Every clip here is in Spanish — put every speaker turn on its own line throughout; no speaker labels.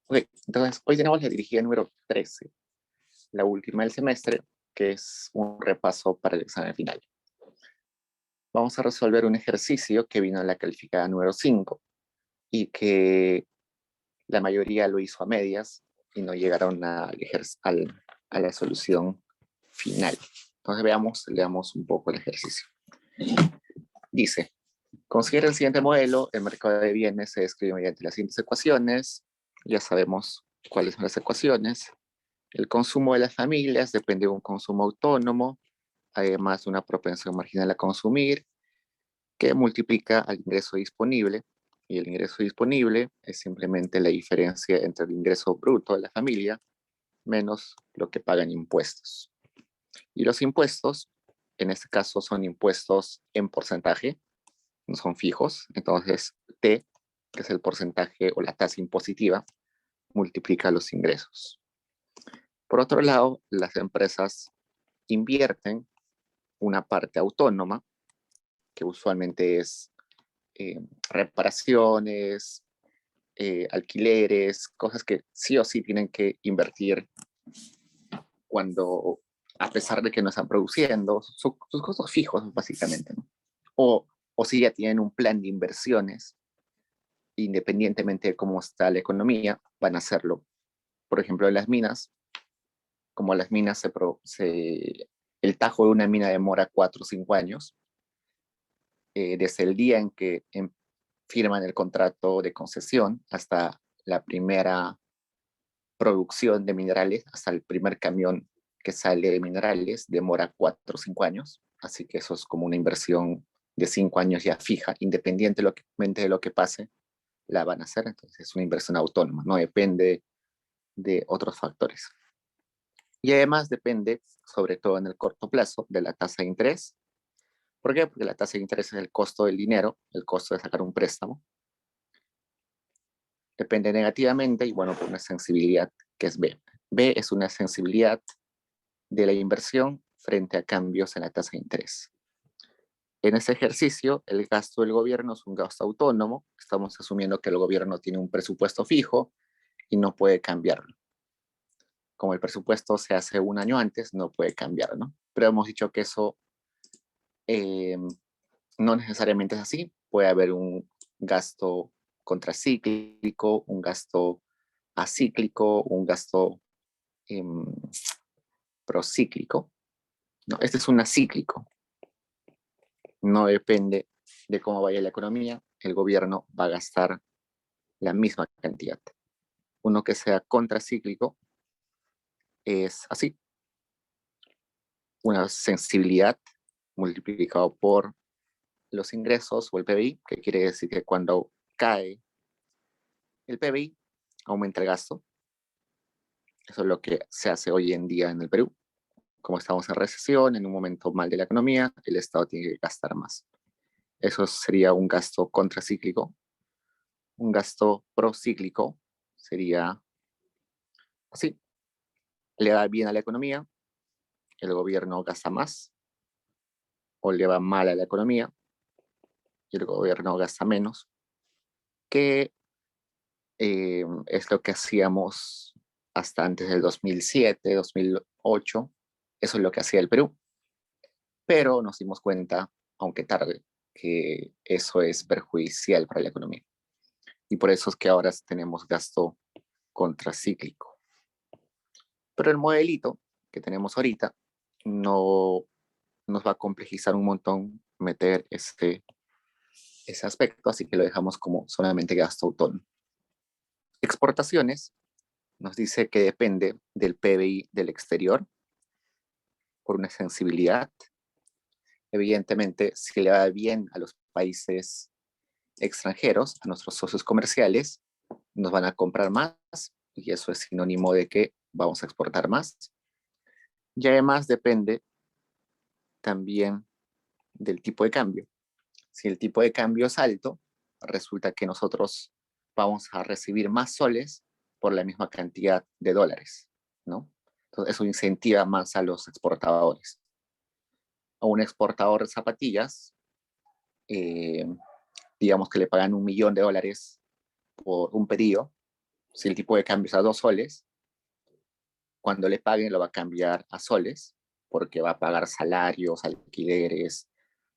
Ok, entonces hoy tenemos la dirigida número 13, la última del semestre, que es un repaso para el examen final. Vamos a resolver un ejercicio que vino en la calificada número 5 y que la mayoría lo hizo a medias y no llegaron a la solución final. Entonces leamos un poco el ejercicio. Dice, considera el siguiente modelo, el mercado de bienes se describe mediante las siguientes ecuaciones. Ya sabemos cuáles son las ecuaciones. El consumo de las familias depende de un consumo autónomo, además de una propensión marginal a consumir, que multiplica al ingreso disponible. Y el ingreso disponible es simplemente la diferencia entre el ingreso bruto de la familia menos lo que pagan impuestos. Y los impuestos, en este caso, son impuestos en porcentaje, no son fijos. Entonces, T, que es el porcentaje o la tasa impositiva, multiplica los ingresos. Por otro lado, las empresas invierten una parte autónoma, que usualmente es reparaciones, alquileres, cosas que sí o sí tienen que invertir cuando, a pesar de que no están produciendo, sus costos fijos básicamente, ¿no? O si ya tienen un plan de inversiones, independientemente de cómo está la economía, van a hacerlo. Por ejemplo, en las minas, como las minas el tajo de una mina demora 4 o 5 años, desde el día en que firman el contrato de concesión hasta la primera producción de minerales, hasta el primer camión que sale de minerales, demora 4 o 5 años. Así que eso es como una inversión de 5 años ya fija, independientemente de lo que pase, la van a hacer. Entonces es una inversión autónoma, no depende de otros factores. Y además depende, sobre todo en el corto plazo, de la tasa de interés. ¿Por qué? Porque la tasa de interés es el costo del dinero, el costo de sacar un préstamo. Depende negativamente y bueno, por una sensibilidad que es B. B es una sensibilidad de la inversión frente a cambios en la tasa de interés. En ese ejercicio, el gasto del gobierno es un gasto autónomo. Estamos asumiendo que el gobierno tiene un presupuesto fijo y no puede cambiarlo. Como el presupuesto se hace un año antes, no puede cambiar, ¿no? Pero hemos dicho que eso eh, no necesariamente es así. Puede haber un gasto contracíclico, un gasto acíclico, un gasto eh, procíclico. No, este es un acíclico. No depende de cómo vaya la economía, el gobierno va a gastar la misma cantidad. Uno que sea contracíclico es así, una sensibilidad multiplicado por los ingresos o el PBI, que quiere decir que cuando cae el PBI, aumenta el gasto. Eso es lo que se hace hoy en día en el Perú. Como estamos en recesión, en un momento mal de la economía, el Estado tiene que gastar más. Eso sería un gasto contracíclico. Un gasto procíclico sería así. Le va bien a la economía, el gobierno gasta más, o le va mal a la economía y el gobierno gasta menos, que es lo que hacíamos hasta antes del 2007, 2008. Eso es lo que hacía el Perú. Pero nos dimos cuenta, aunque tarde, que eso es perjudicial para la economía. Y por eso es que ahora tenemos gasto contracíclico. Pero el modelito que tenemos ahorita no nos va a complejizar un montón meter ese aspecto, así que lo dejamos como solamente gasto autónomo. Exportaciones nos dice que depende del PBI del exterior por una sensibilidad. Evidentemente, si le va bien a los países extranjeros, a nuestros socios comerciales, nos van a comprar más y eso es sinónimo de que vamos a exportar más. Y además depende también del tipo de cambio. Si el tipo de cambio es alto, resulta que nosotros vamos a recibir más soles por la misma cantidad de dólares, ¿no? Entonces eso incentiva más a los exportadores. A un exportador de zapatillas, eh, digamos que le pagan $1.000.000 por un pedido, Si el tipo de cambio es a 2 soles, cuando le paguen lo va a cambiar a soles, porque va a pagar salarios, alquileres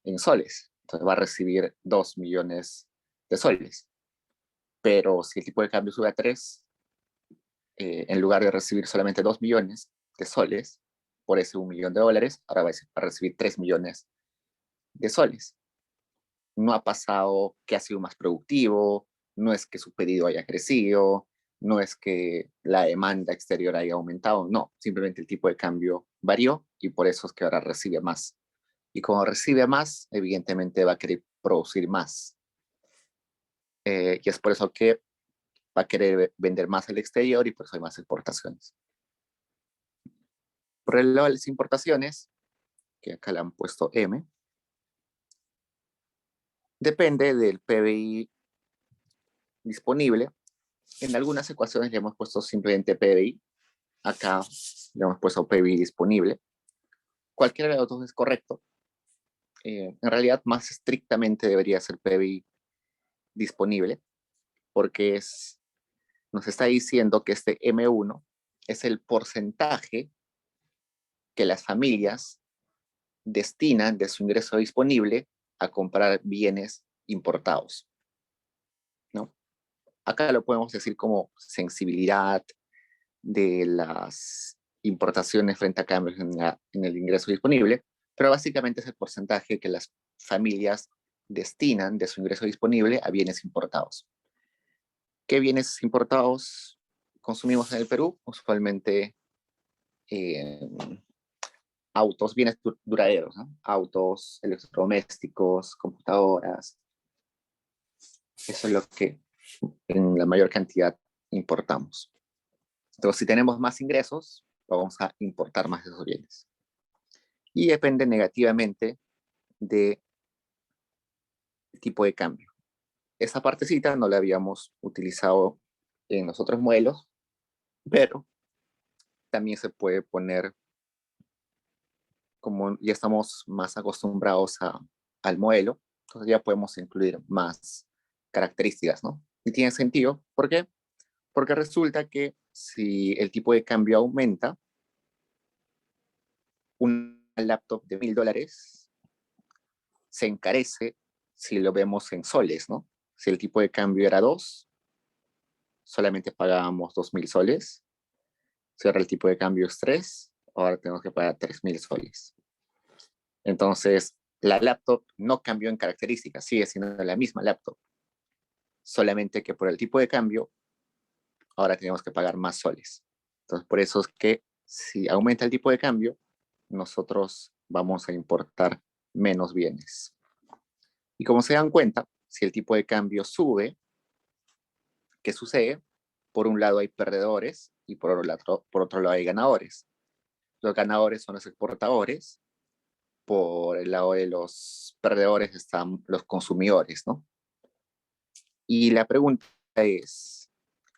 en soles. Entonces va a recibir 2 millones de soles. Pero si el tipo de cambio sube a 3, en lugar de recibir solamente 2 millones de soles por ese 1 millón de dólares, ahora va a recibir 3 millones de soles. No ha pasado que ha sido más productivo, no es que su pedido haya crecido, no es que la demanda exterior haya aumentado, no, simplemente el tipo de cambio varió y por eso es que ahora recibe más. Y como recibe más, evidentemente va a querer producir más. Y es por eso que va a querer vender más al exterior y por eso hay más exportaciones. Por el lado de las importaciones, que acá le han puesto M, depende del PBI disponible. En algunas ecuaciones le hemos puesto simplemente PBI, acá le hemos puesto PBI disponible. Cualquiera de los dos es correcto. En realidad, más estrictamente debería ser PBI disponible, porque nos está diciendo que este M1 es el porcentaje que las familias destinan de su ingreso disponible a comprar bienes importados, ¿no? Acá lo podemos decir como sensibilidad de las importaciones frente a cambios en el ingreso disponible, pero básicamente es el porcentaje que las familias destinan de su ingreso disponible a bienes importados. ¿Qué bienes importados consumimos en el Perú? Usualmente eh, autos, bienes duraderos, ¿no? Autos, electrodomésticos, computadoras. Eso es lo que en la mayor cantidad importamos. Entonces, si tenemos más ingresos, vamos a importar más de esos bienes. Y depende negativamente del tipo de cambio. Esa partecita no la habíamos utilizado en los otros modelos, pero también se puede poner, como ya estamos más acostumbrados al modelo, entonces ya podemos incluir más características, ¿no? Y tiene sentido, ¿por qué? Porque resulta que si el tipo de cambio aumenta, un laptop de $1,000 se encarece si lo vemos en soles, ¿no? Si el tipo de cambio era 2, solamente pagábamos 2,000 soles. Si ahora el tipo de cambio es 3, ahora tenemos que pagar 3,000 soles. Entonces, la laptop no cambió en características, sigue siendo la misma laptop. Solamente que por el tipo de cambio, ahora tenemos que pagar más soles. Entonces, por eso es que si aumenta el tipo de cambio, nosotros vamos a importar menos bienes. Y como se dan cuenta, si el tipo de cambio sube, ¿qué sucede? Por un lado hay perdedores y por otro lado hay ganadores. Los ganadores son los exportadores, por el lado de los perdedores están los consumidores, ¿no? Y la pregunta es,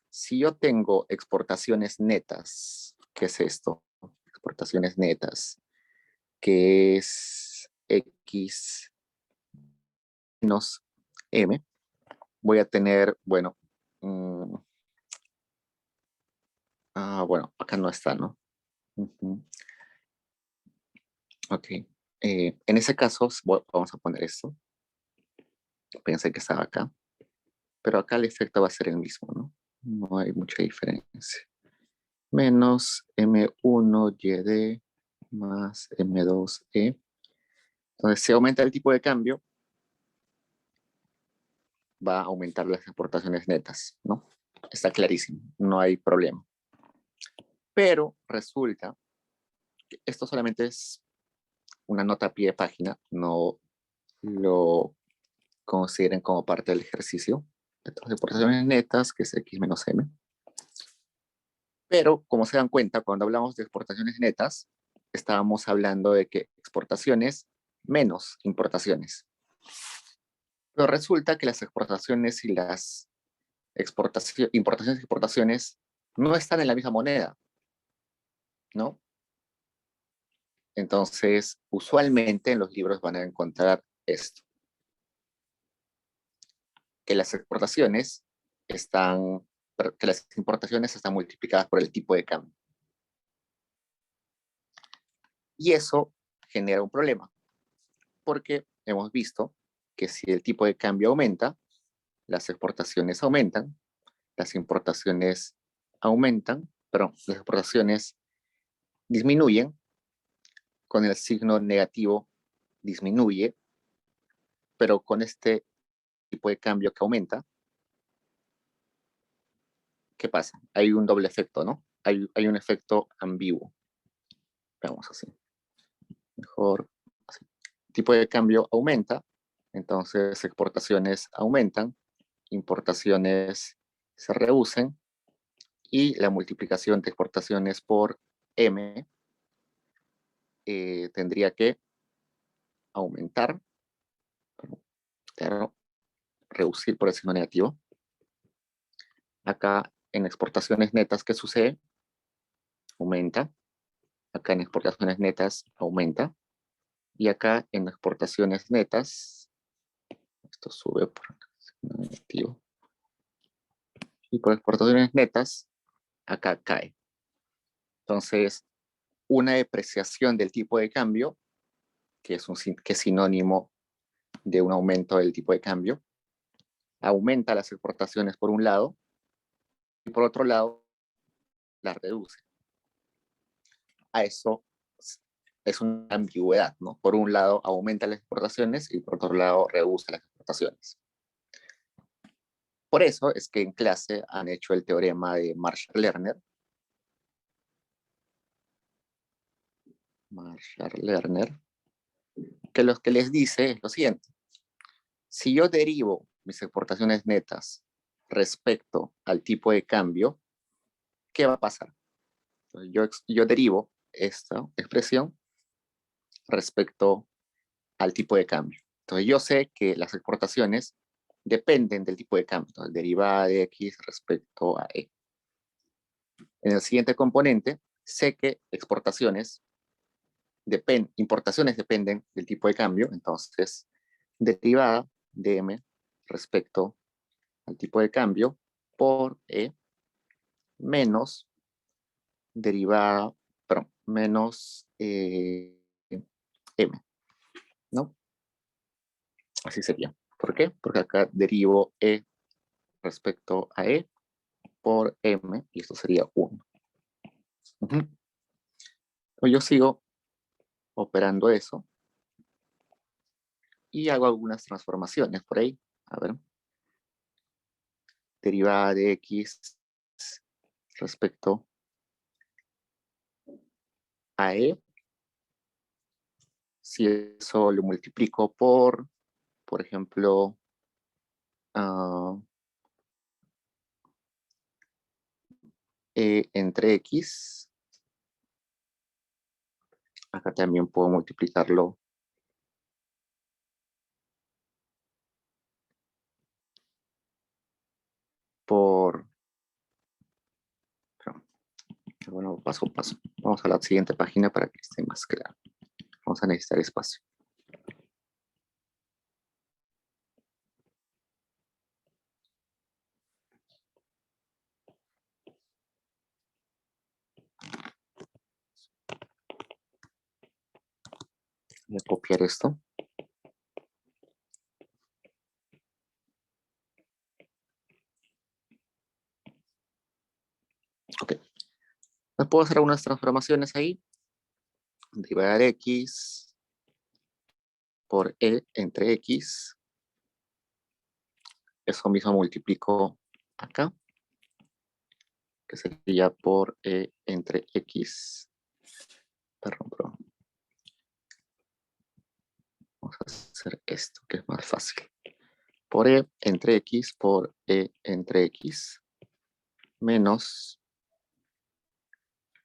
si yo tengo exportaciones netas, ¿qué es esto? Exportaciones netas, que es X menos M, voy a tener, bueno, bueno, acá no está, ¿no? Ok. En ese caso, vamos a poner esto. Pensé que estaba acá, pero acá el efecto va a ser el mismo, ¿no? No hay mucha diferencia. Menos M1YD más M2E. Entonces, si aumenta el tipo de cambio, va a aumentar las exportaciones netas, ¿no? Está clarísimo, no hay problema. Pero resulta que esto solamente es una nota a pie de página, no lo consideren como parte del ejercicio. Entonces, exportaciones netas, que es X menos M. Pero, como se dan cuenta, cuando hablamos de exportaciones netas, estábamos hablando de que exportaciones menos importaciones. Pero resulta que las exportaciones y las importaciones y exportaciones no están en la misma moneda, ¿no? Entonces, usualmente en los libros van a encontrar esto, que las exportaciones están pero que las importaciones están multiplicadas por el tipo de cambio. Y eso genera un problema, porque hemos visto que si el tipo de cambio aumenta, las exportaciones aumentan, las importaciones aumentan, pero las exportaciones disminuyen, con el signo negativo disminuye, pero con este tipo de cambio que aumenta, ¿qué pasa? Hay un doble efecto, ¿no? Hay un efecto ambiguo. Veamos así. Mejor así. El tipo de cambio aumenta, entonces exportaciones aumentan, importaciones se reducen y la multiplicación de exportaciones por M tendría que aumentar, claro, reducir por el signo negativo. Acá en exportaciones netas, ¿qué sucede? Aumenta. Acá en exportaciones netas aumenta. Y acá en exportaciones netas, esto sube por el signo negativo. Y por exportaciones netas, acá cae. Entonces, una depreciación del tipo de cambio, que es sinónimo de un aumento del tipo de cambio, aumenta las exportaciones por un lado y por otro lado las reduce. A eso es una ambigüedad, ¿no? Por un lado aumenta las exportaciones y por otro lado reduce las exportaciones. Por eso es que en clase han hecho el teorema de Marshall-Lerner. Que lo que les dice es lo siguiente. Si yo derivo mis exportaciones netas respecto al tipo de cambio, ¿qué va a pasar? Entonces, yo derivo esta expresión respecto al tipo de cambio. Entonces yo sé que las exportaciones dependen del tipo de cambio, entonces derivada de X respecto a E. En el siguiente componente, sé que importaciones dependen del tipo de cambio, entonces derivada de M respecto al tipo de cambio por E menos derivada, perdón, menos M, ¿no? Así sería. ¿Por qué? Porque acá derivo E respecto a E por M y esto sería 1. Yo sigo operando eso y hago algunas transformaciones por ahí. A ver. Derivada de X respecto a E. Si eso lo multiplico por ejemplo, E entre X, acá también puedo multiplicarlo por, bueno, paso a paso. Vamos a la siguiente página para que esté más claro. Vamos a necesitar espacio. Voy a copiar esto. Ok. Puedo hacer algunas transformaciones ahí. Derivada de X por E entre X. Eso mismo multiplico acá, que sería por E entre X. Perdón. Vamos a hacer esto, que es más fácil. Por E entre X por E entre X menos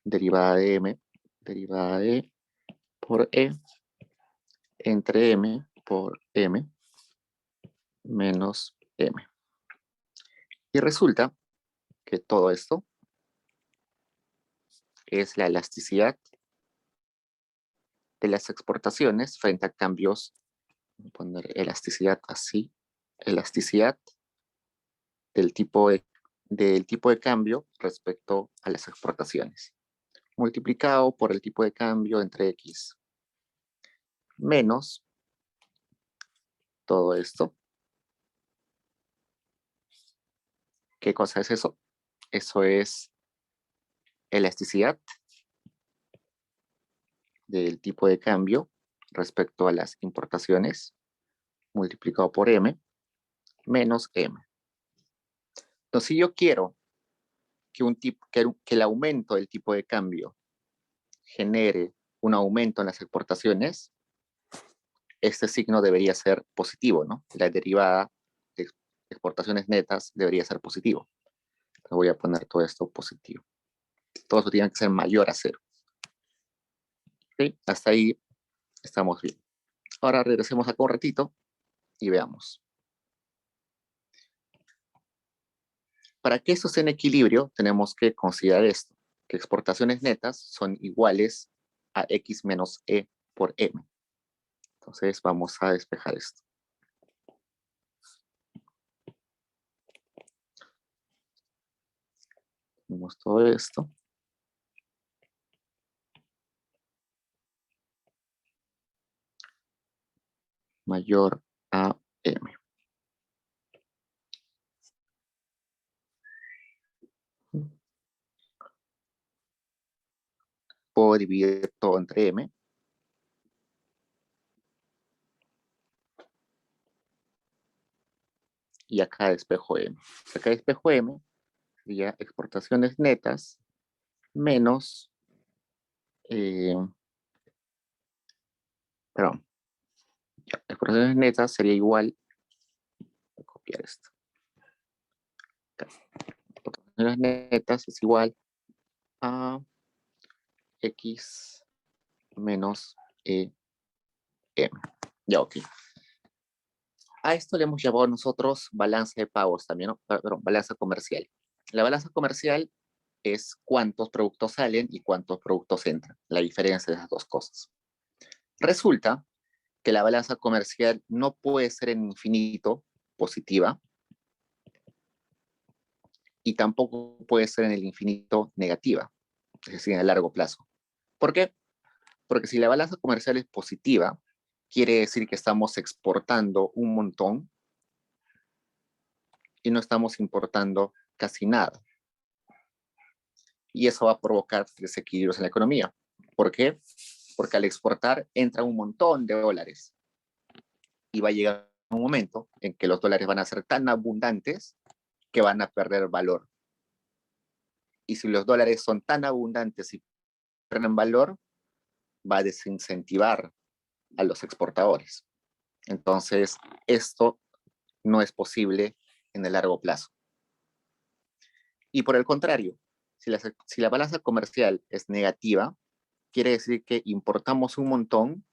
derivada de M, derivada de por E entre M por M menos M. Y resulta que todo esto es la elasticidad de las exportaciones frente a cambios. Voy a poner elasticidad así, elasticidad del tipo del tipo de cambio respecto a las exportaciones, multiplicado por el tipo de cambio entre X menos todo esto. ¿Qué cosa es eso? Eso es elasticidad del tipo de cambio respecto a las importaciones, multiplicado por M, menos M. Entonces, si yo quiero que el aumento del tipo de cambio genere un aumento en las exportaciones, este signo debería ser positivo, ¿no? La derivada de exportaciones netas debería ser positivo. Entonces voy a poner todo esto positivo. Todo esto tiene que ser mayor a 0. ¿Sí? Hasta ahí estamos bien. Ahora regresemos acá un ratito y veamos. Para que esto esté en equilibrio, tenemos que considerar esto, que exportaciones netas son iguales a X menos E por M. Entonces vamos a despejar esto. Tenemos todo esto. Mayor a M. Puedo dividir todo entre M. Y acá despejo M. Acá despejo M sería exportaciones netas menos, perdón, exportaciones netas sería igual, voy a copiar esto. Acá. Exportaciones netas es igual a X menos EM. Ya, ok. A esto le hemos llamado nosotros balanza de pagos también, ¿no? Perdón, balanza comercial. La balanza comercial es cuántos productos salen y cuántos productos entran, la diferencia de esas dos cosas. Resulta que la balanza comercial no puede ser en infinito positiva y tampoco puede ser en el infinito negativa, es decir, en el largo plazo. ¿Por qué? Porque si la balanza comercial es positiva, quiere decir que estamos exportando un montón y no estamos importando casi nada. Y eso va a provocar desequilibrios en la economía. ¿Por qué? Porque al exportar entra un montón de dólares y va a llegar un momento en que los dólares van a ser tan abundantes que van a perder valor. Y si los dólares son tan abundantes y pierden valor, va a desincentivar a los exportadores. Entonces, esto no es posible en el largo plazo. Y por el contrario, si la balanza comercial es negativa, quiere decir que importamos un montón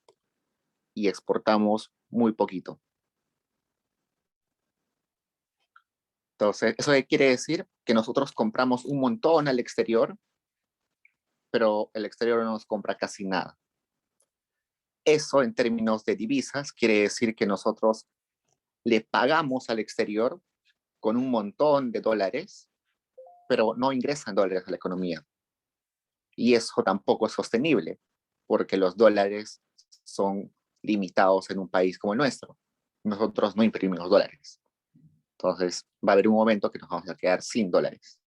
y exportamos muy poquito. Entonces, eso quiere decir que nosotros compramos un montón al exterior, pero el exterior no nos compra casi nada. Eso en términos de divisas quiere decir que nosotros le pagamos al exterior con un montón de dólares, pero no ingresan dólares a la economía. Y eso tampoco es sostenible, porque los dólares son limitados en un país como el nuestro. Nosotros no imprimimos dólares. Entonces va a haber un momento que nos vamos a quedar sin dólares.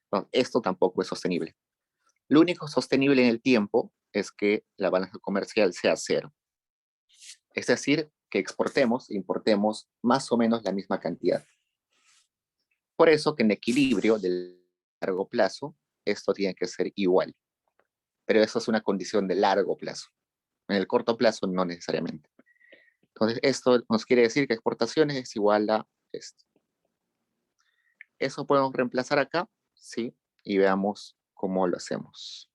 Entonces, esto tampoco es sostenible. Lo único sostenible en el tiempo es que la balanza comercial sea cero. Es decir, que exportemos e importemos más o menos la misma cantidad. Por eso que en equilibrio del largo plazo, esto tiene que ser igual. Pero eso es una condición de largo plazo. En el corto plazo no necesariamente. Entonces, esto nos quiere decir que exportaciones es igual a esto. Eso podemos reemplazar acá, ¿sí? Y veamos cómo lo hacemos.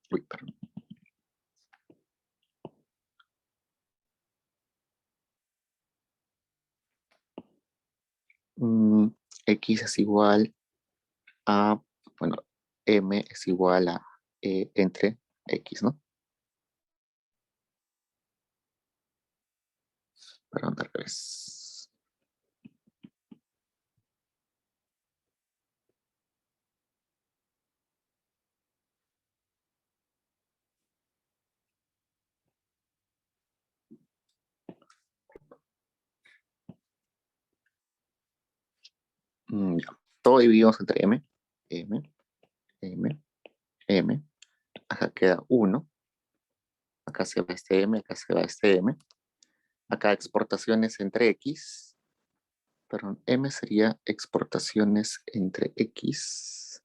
Uy, perdón. X es igual a, bueno, M es igual a entre X, ¿no? Perdón, al revés. Ya. Todo dividimos entre m, m, m, m. Acá queda 1. Acá se va este m, acá se va este m. Acá exportaciones entre x. Perdón, m sería exportaciones entre x.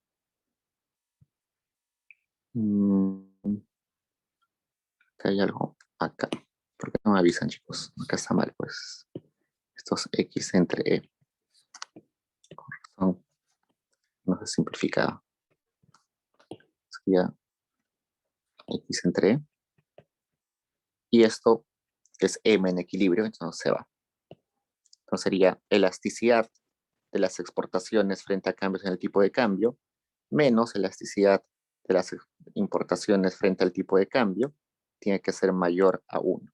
Acá hay algo. Acá. ¿Por qué no me avisan, chicos? Acá está mal, pues. Estos x entre e. Son, no se simplificado. Sería x entre e. Y esto es m en equilibrio, entonces se va. Entonces sería elasticidad de las exportaciones frente a cambios en el tipo de cambio, menos elasticidad de las importaciones frente al tipo de cambio, tiene que ser mayor a 1.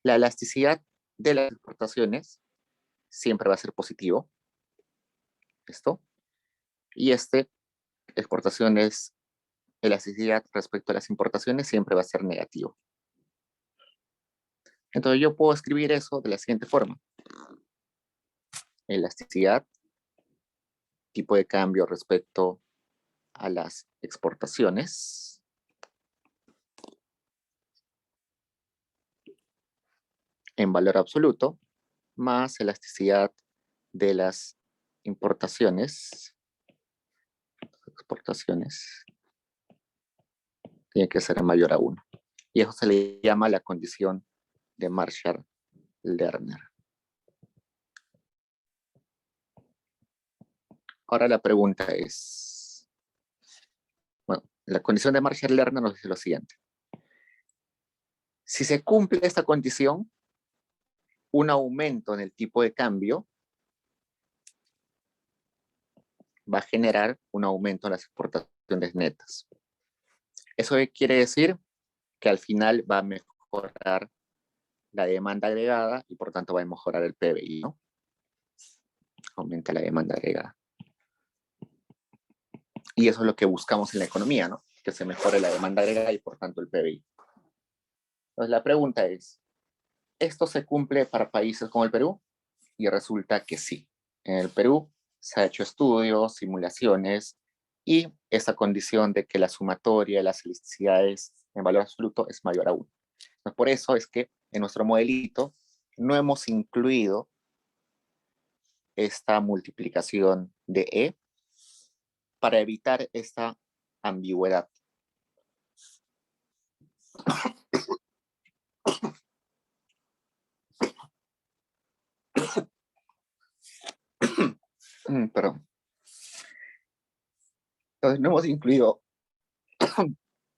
La elasticidad de las exportaciones siempre va a ser positivo. Esto. Y exportaciones, elasticidad respecto a las importaciones siempre va a ser negativo. Entonces yo puedo escribir eso de la siguiente forma. Elasticidad, tipo de cambio respecto a las exportaciones, en valor absoluto, más elasticidad de las exportaciones, tiene que ser mayor a 1. Y eso se le llama la condición de Marshall-Lerner. Ahora la pregunta es, bueno, la condición de Marshall-Lerner nos dice lo siguiente. Si se cumple esta condición, un aumento en el tipo de cambio va a generar un aumento en las exportaciones netas. ¿Eso quiere decir? Que al final va a mejorar la demanda agregada y por tanto va a mejorar el PBI, ¿no? Aumenta la demanda agregada. Y eso es lo que buscamos en la economía, ¿no? Que se mejore la demanda agregada y por tanto el PBI. Entonces la pregunta es, ¿esto se cumple para países como el Perú? Y resulta que sí. En el Perú se ha hecho estudios, simulaciones, y esa condición de que la sumatoria de las elasticidades en valor absoluto es mayor a 1. Entonces, por eso es que en nuestro modelito no hemos incluido esta multiplicación de E para evitar esta ambigüedad. Perdón. Entonces no hemos incluido...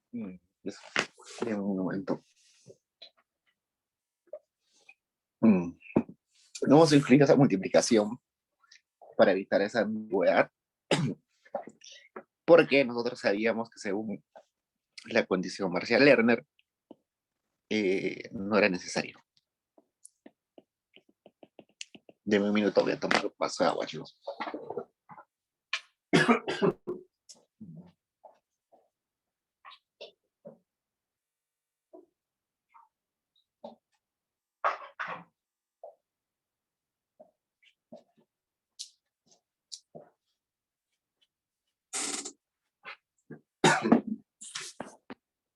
un momento. No hemos incluido esa multiplicación para evitar esa ambigüedad, porque nosotros sabíamos que según la condición Marshall-Lerner no era necesario. Deme un minuto, voy a tomar un vaso de agua, chicos.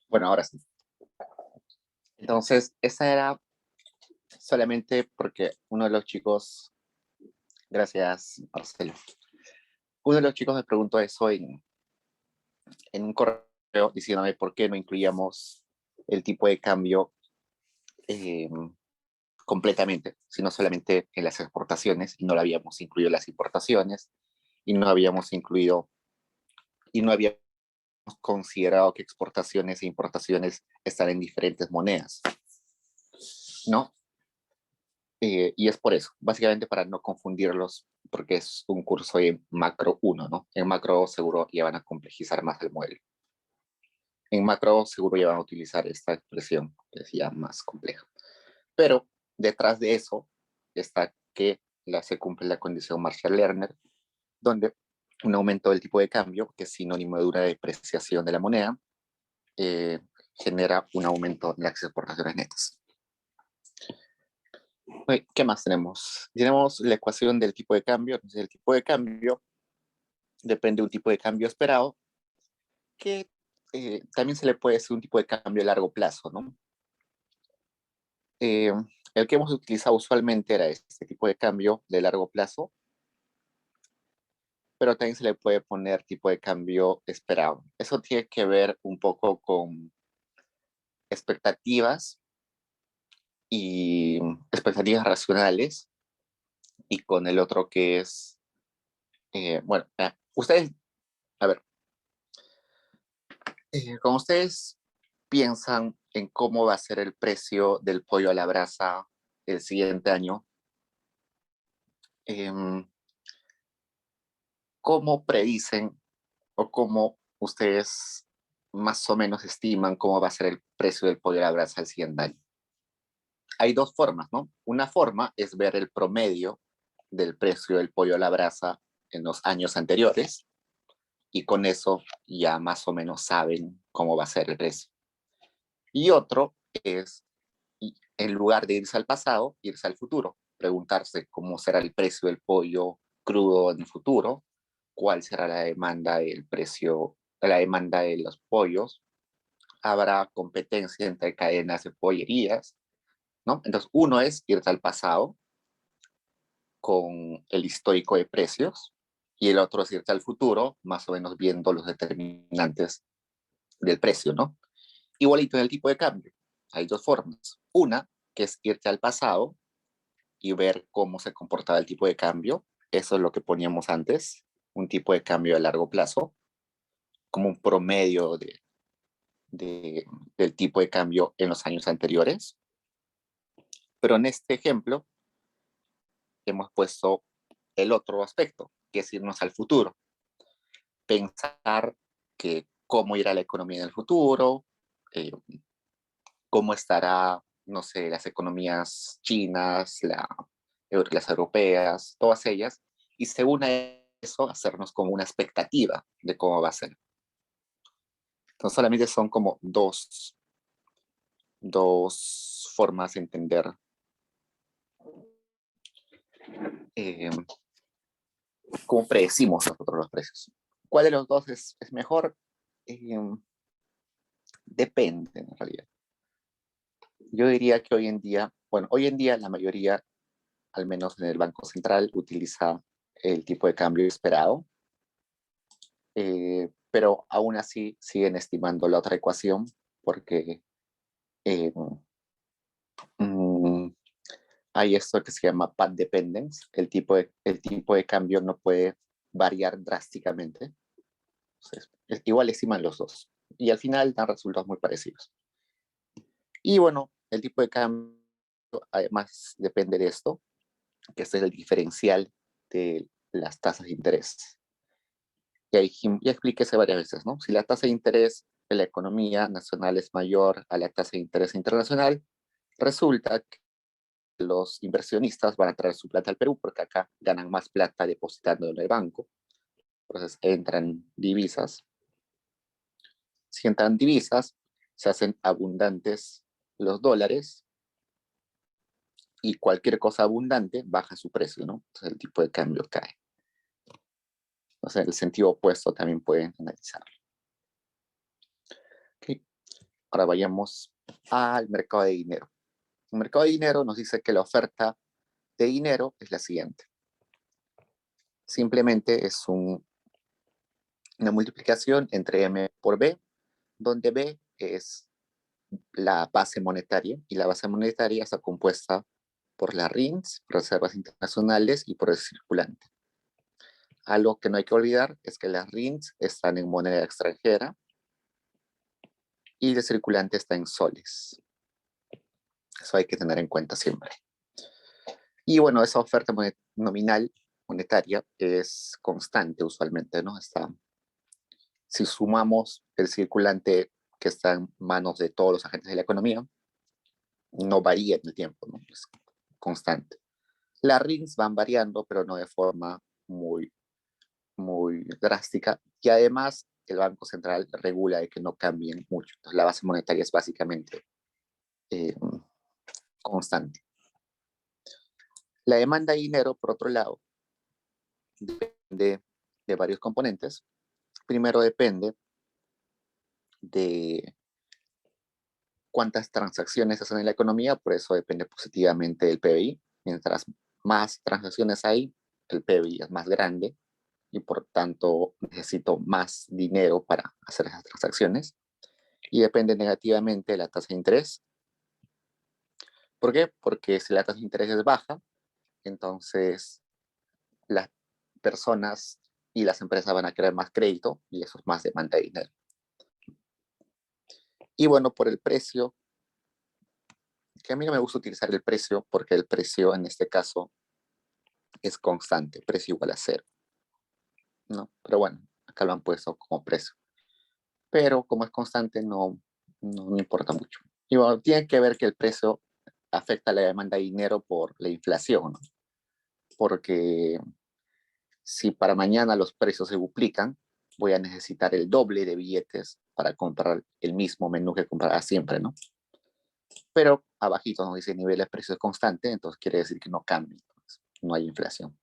Bueno, ahora sí. Entonces, esa era solamente porque uno de los chicos, gracias Marcelo, uno de los chicos me preguntó eso en un correo diciéndome por qué no incluíamos el tipo de cambio completamente, sino solamente en las exportaciones, y no lo habíamos incluido en las importaciones, y no habíamos incluido, y no habíamos considerado que exportaciones e importaciones están en diferentes monedas, ¿no? Y es por eso, básicamente para no confundirlos, porque es un curso en macro 1, ¿no? En macro seguro ya van a complejizar más el modelo. En macro seguro ya van a utilizar esta expresión, que es ya más compleja. Pero detrás de eso está que se cumple la condición Marshall-Lerner, donde un aumento del tipo de cambio, que es sinónimo de una depreciación de la moneda, genera un aumento en las exportaciones netas. Ok, ¿qué más tenemos? Tenemos la ecuación del tipo de cambio. Entonces, el tipo de cambio depende de un tipo de cambio esperado, que también se le puede decir un tipo de cambio a largo plazo, ¿no? Eh, el que hemos utilizado usualmente era este tipo de cambio de largo plazo, pero también se le puede poner tipo de cambio esperado. Eso tiene que ver un poco con expectativas y expectativas racionales y con el otro que es, bueno, ustedes, a ver, como ustedes piensan en cómo va a ser el precio del pollo a la brasa el siguiente año, eh, ¿cómo predicen o cómo ustedes más o menos estiman cómo va a ser el precio del pollo a la brasa el siguiente año? Hay dos formas, ¿no? Una forma es ver el promedio del precio del pollo a la brasa en los años anteriores y con eso ya más o menos saben cómo va a ser el precio. Y otro es, en lugar de irse al pasado, irse al futuro, preguntarse cómo será el precio del pollo crudo en el futuro, cuál será la demanda del precio, la demanda de los pollos, habrá competencia entre cadenas de pollerías, ¿no? Entonces, uno es irse al pasado con el histórico de precios y el otro es irse al futuro, más o menos viendo los determinantes del precio, ¿no? Igualito en el tipo de cambio. Hay dos formas. Una, que es irte al pasado y ver cómo se comportaba el tipo de cambio. Eso es lo que poníamos antes, un tipo de cambio a largo plazo, como un promedio del tipo de cambio en los años anteriores. Pero en este ejemplo hemos puesto el otro aspecto, que es irnos al futuro. Pensar que cómo irá la economía en el futuro, eh, cómo estará, no sé, las economías chinas, las europeas, todas ellas, y según eso hacernos como una expectativa de cómo va a ser. Entonces solamente son como dos formas de entender eh, cómo predecimos nosotros los precios. ¿Cuál de los dos es mejor? Eh, Depende, en realidad. Yo diría que hoy en día, bueno, hoy en día la mayoría, al menos en el Banco Central, utiliza el tipo de cambio esperado, pero aún así siguen estimando la otra ecuación porque eh, mm, hay esto que se llama path dependence, el tipo de cambio no puede variar drásticamente. Entonces, igual estiman los dos y al final dan resultados muy parecidos. Y bueno, el tipo de cambio además depende de esto, que este es el diferencial de las tasas de interés. Ya expliqué eso varias veces, ¿no? Si la tasa de interés de la economía nacional es mayor a la tasa de interés internacional, resulta que los inversionistas van a traer su plata al Perú porque acá ganan más plata depositando en el banco. Entonces entran divisas. Si entran divisas, se hacen abundantes los dólares y cualquier cosa abundante baja su precio, ¿no? Entonces el tipo de cambio cae. O sea, el sentido opuesto también pueden analizarlo. ¿Okay? Ahora vayamos al mercado de dinero. El mercado de dinero nos dice que la oferta de dinero es la siguiente. Simplemente es una multiplicación entre M por B, donde B es la base monetaria y la base monetaria está compuesta por las RINs, reservas internacionales y por el circulante. Algo que no hay que olvidar es que las RINs están en moneda extranjera y el circulante está en soles. Eso hay que tener en cuenta siempre. Y bueno, esa oferta nominal monetaria es constante usualmente, ¿no? Si sumamos el circulante que está en manos de todos los agentes de la economía, no varía en el tiempo, ¿no? Es constante. Las RINs van variando, pero no de forma muy, muy drástica. Y además, el Banco Central regula de que no cambien mucho. Entonces, la base monetaria es básicamente eh, constante. La demanda de dinero, por otro lado, depende de varios componentes. Primero depende de cuántas transacciones se hacen en la economía, por eso depende positivamente del PBI. Mientras más transacciones hay, el PBI es más grande y por tanto necesito más dinero para hacer esas transacciones. Y depende negativamente de la tasa de interés. ¿Por qué? Porque si la tasa de interés es baja, entonces las personas y las empresas van a querer más crédito y eso es más demanda de dinero. Y bueno, por el precio, que a mí no me gusta utilizar el precio porque el precio en este caso es constante, precio igual a cero, ¿no? Pero bueno, acá lo han puesto como precio. Pero como es constante, no me importa mucho. Y bueno, tiene que ver que el precio afecta la demanda de dinero por la inflación, ¿no? Porque si para mañana los precios se duplican, voy a necesitar el doble de billetes para comprar el mismo menú que comprará siempre, ¿no? Pero abajito nos dice nivel de precios constante, entonces quiere decir que no cambia, entonces no hay inflación.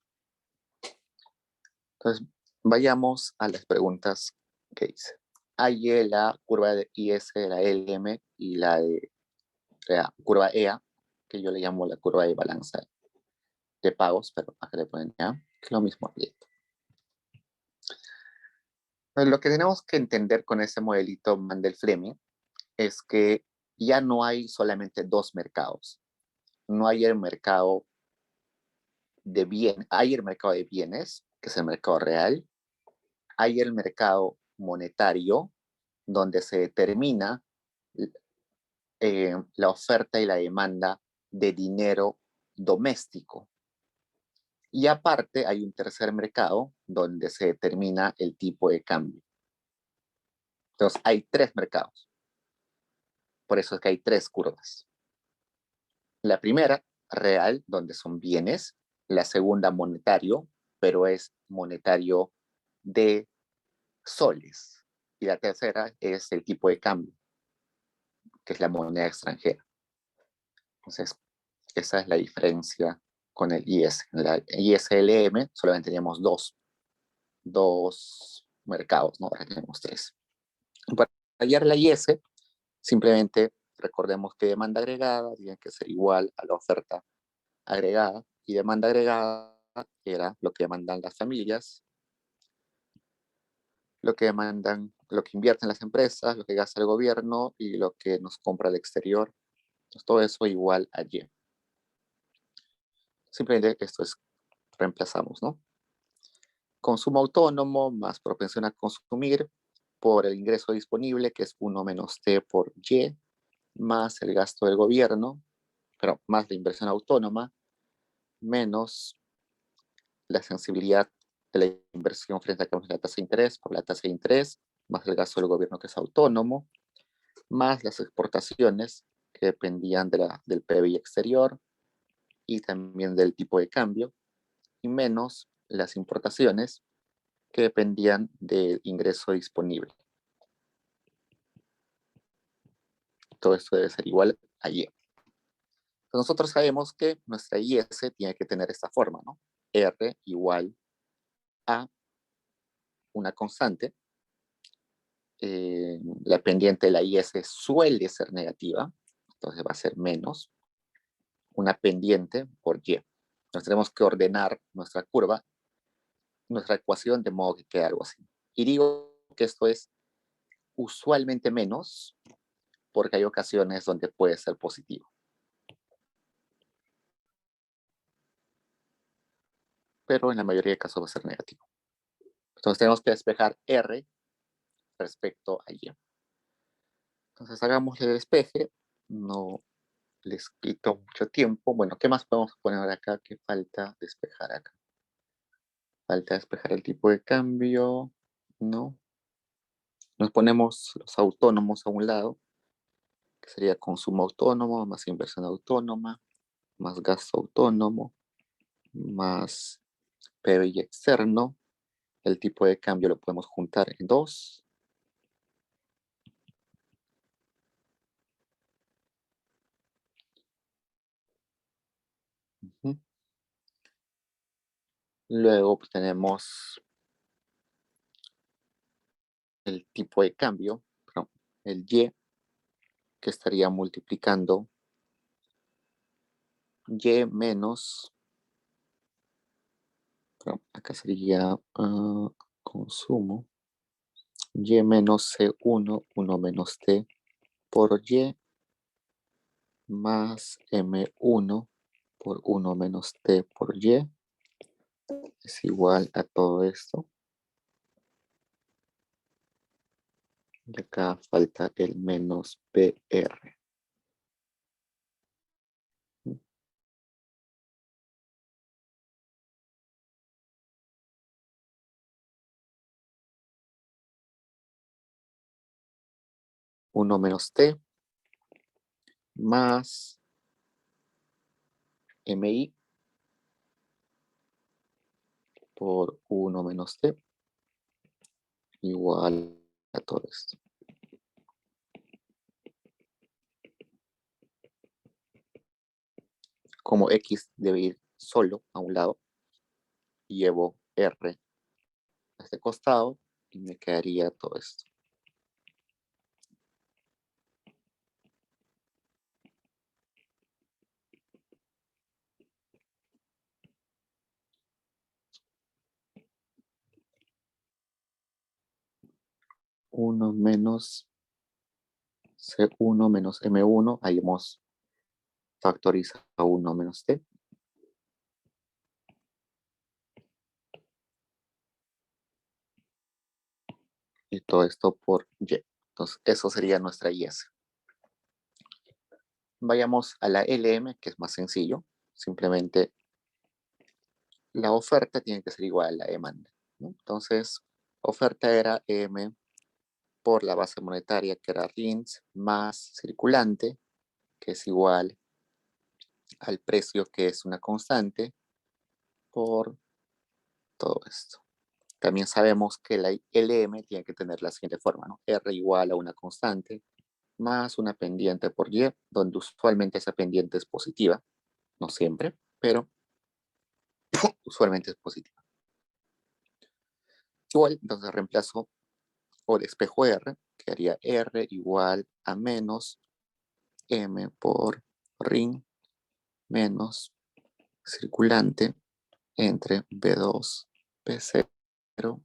Entonces, vayamos a las preguntas que hice. Hay la curva de IS de la LM y la de la curva EA, que yo le llamo la curva de balanza de pagos, pero acá le ponen EA, que es lo mismo. Pues lo que tenemos que entender con ese modelito Mandel-Fleming es que ya no hay solamente dos mercados. No hay el mercado de bien, hay el mercado de bienes, que es el mercado real, hay el mercado monetario, donde se determina la oferta y la demanda de dinero doméstico. Y aparte hay un tercer mercado donde se determina el tipo de cambio. Entonces hay tres mercados. Por eso es que hay tres curvas. La primera, real, donde son bienes. La segunda, monetario, pero es monetario de soles. Y la tercera es el tipo de cambio, que es la moneda extranjera. Entonces, esa es la diferencia con el IS. En la ISLM solamente teníamos dos mercados, ¿no? Ahora tenemos tres. Para hallar la IS, simplemente recordemos que demanda agregada tiene que ser igual a la oferta agregada, y demanda agregada era lo que demandan las familias, lo que demandan, lo que invierten las empresas, lo que gasta el gobierno y lo que nos compra el exterior. Entonces, todo eso igual a Y. Simplemente esto es, reemplazamos, ¿no? Consumo autónomo más propensión a consumir por el ingreso disponible, que es 1 menos T por Y, más el gasto del gobierno, pero más la inversión autónoma, menos la sensibilidad de la inversión frente a la tasa de interés por la tasa de interés, más el gasto del gobierno que es autónomo, más las exportaciones que dependían del PBI exterior y también del tipo de cambio, y menos las importaciones que dependían del ingreso disponible. Todo esto debe ser igual a Y. Entonces nosotros sabemos que nuestra IS tiene que tener esta forma, ¿no? R igual a una constante. La pendiente de la IS suele ser negativa, entonces va a ser menos una pendiente por Y. Entonces tenemos que ordenar nuestra curva, nuestra ecuación, de modo que quede algo así. Y digo que esto es usualmente menos, porque hay ocasiones donde puede ser positivo. Pero en la mayoría de casos va a ser negativo. Entonces tenemos que despejar R respecto a Y. Entonces hagamos el despeje, no les quito mucho tiempo. Bueno, ¿qué más podemos poner acá que falta despejar acá? Falta despejar el tipo de cambio, ¿no? Nos ponemos los autónomos a un lado, que sería consumo autónomo, más inversión autónoma, más gasto autónomo, más PBI externo. El tipo de cambio lo podemos juntar en 2. Luego pues, tenemos el tipo de cambio, perdón, el y, que estaría multiplicando y menos, perdón, acá sería consumo, y menos C1, 1 menos T por y más M1 por 1 menos T por y es igual a todo esto. Y acá falta el menos PR. 1 menos T más MI por 1 menos T igual a todo esto. Como X debe ir solo a un lado, llevo R a este costado y me quedaría todo esto. Uno menos C1 menos M1, ahí hemos factorizado 1 menos T. Y todo esto por Y. Entonces, eso sería nuestra IS. Vayamos a la LM, que es más sencillo. Simplemente la oferta tiene que ser igual a la demanda, ¿no? Entonces, oferta era M por la base monetaria, que era RINs, más circulante, que es igual al precio, que es una constante, por todo esto. También sabemos que la LM tiene que tener la siguiente forma, ¿no? R igual a una constante más una pendiente por Y, donde usualmente esa pendiente es positiva, no siempre, pero usualmente es positiva. Igual, entonces reemplazo o despejo R, que haría R igual a menos M por ring menos circulante entre B2, B0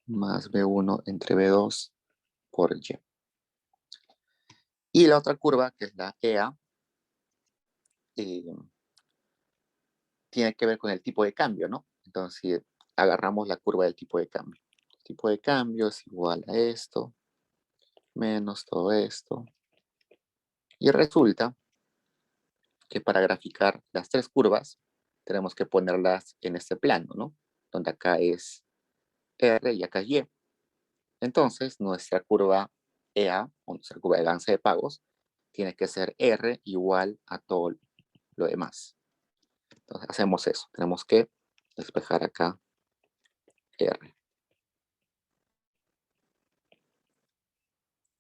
más B1 entre B2 por Y. Y la otra curva, que es la EA, eh, tiene que ver con el tipo de cambio, ¿no? Entonces, si agarramos la curva del tipo de cambio. El tipo de cambio es igual a esto, menos todo esto. Y resulta que para graficar las tres curvas, tenemos que ponerlas en este plano, ¿no? Donde acá es R y acá es Y. Entonces, nuestra curva EA, o nuestra curva de balance de pagos, tiene que ser R igual a todo lo demás. Entonces, hacemos eso. Tenemos que despejar acá R.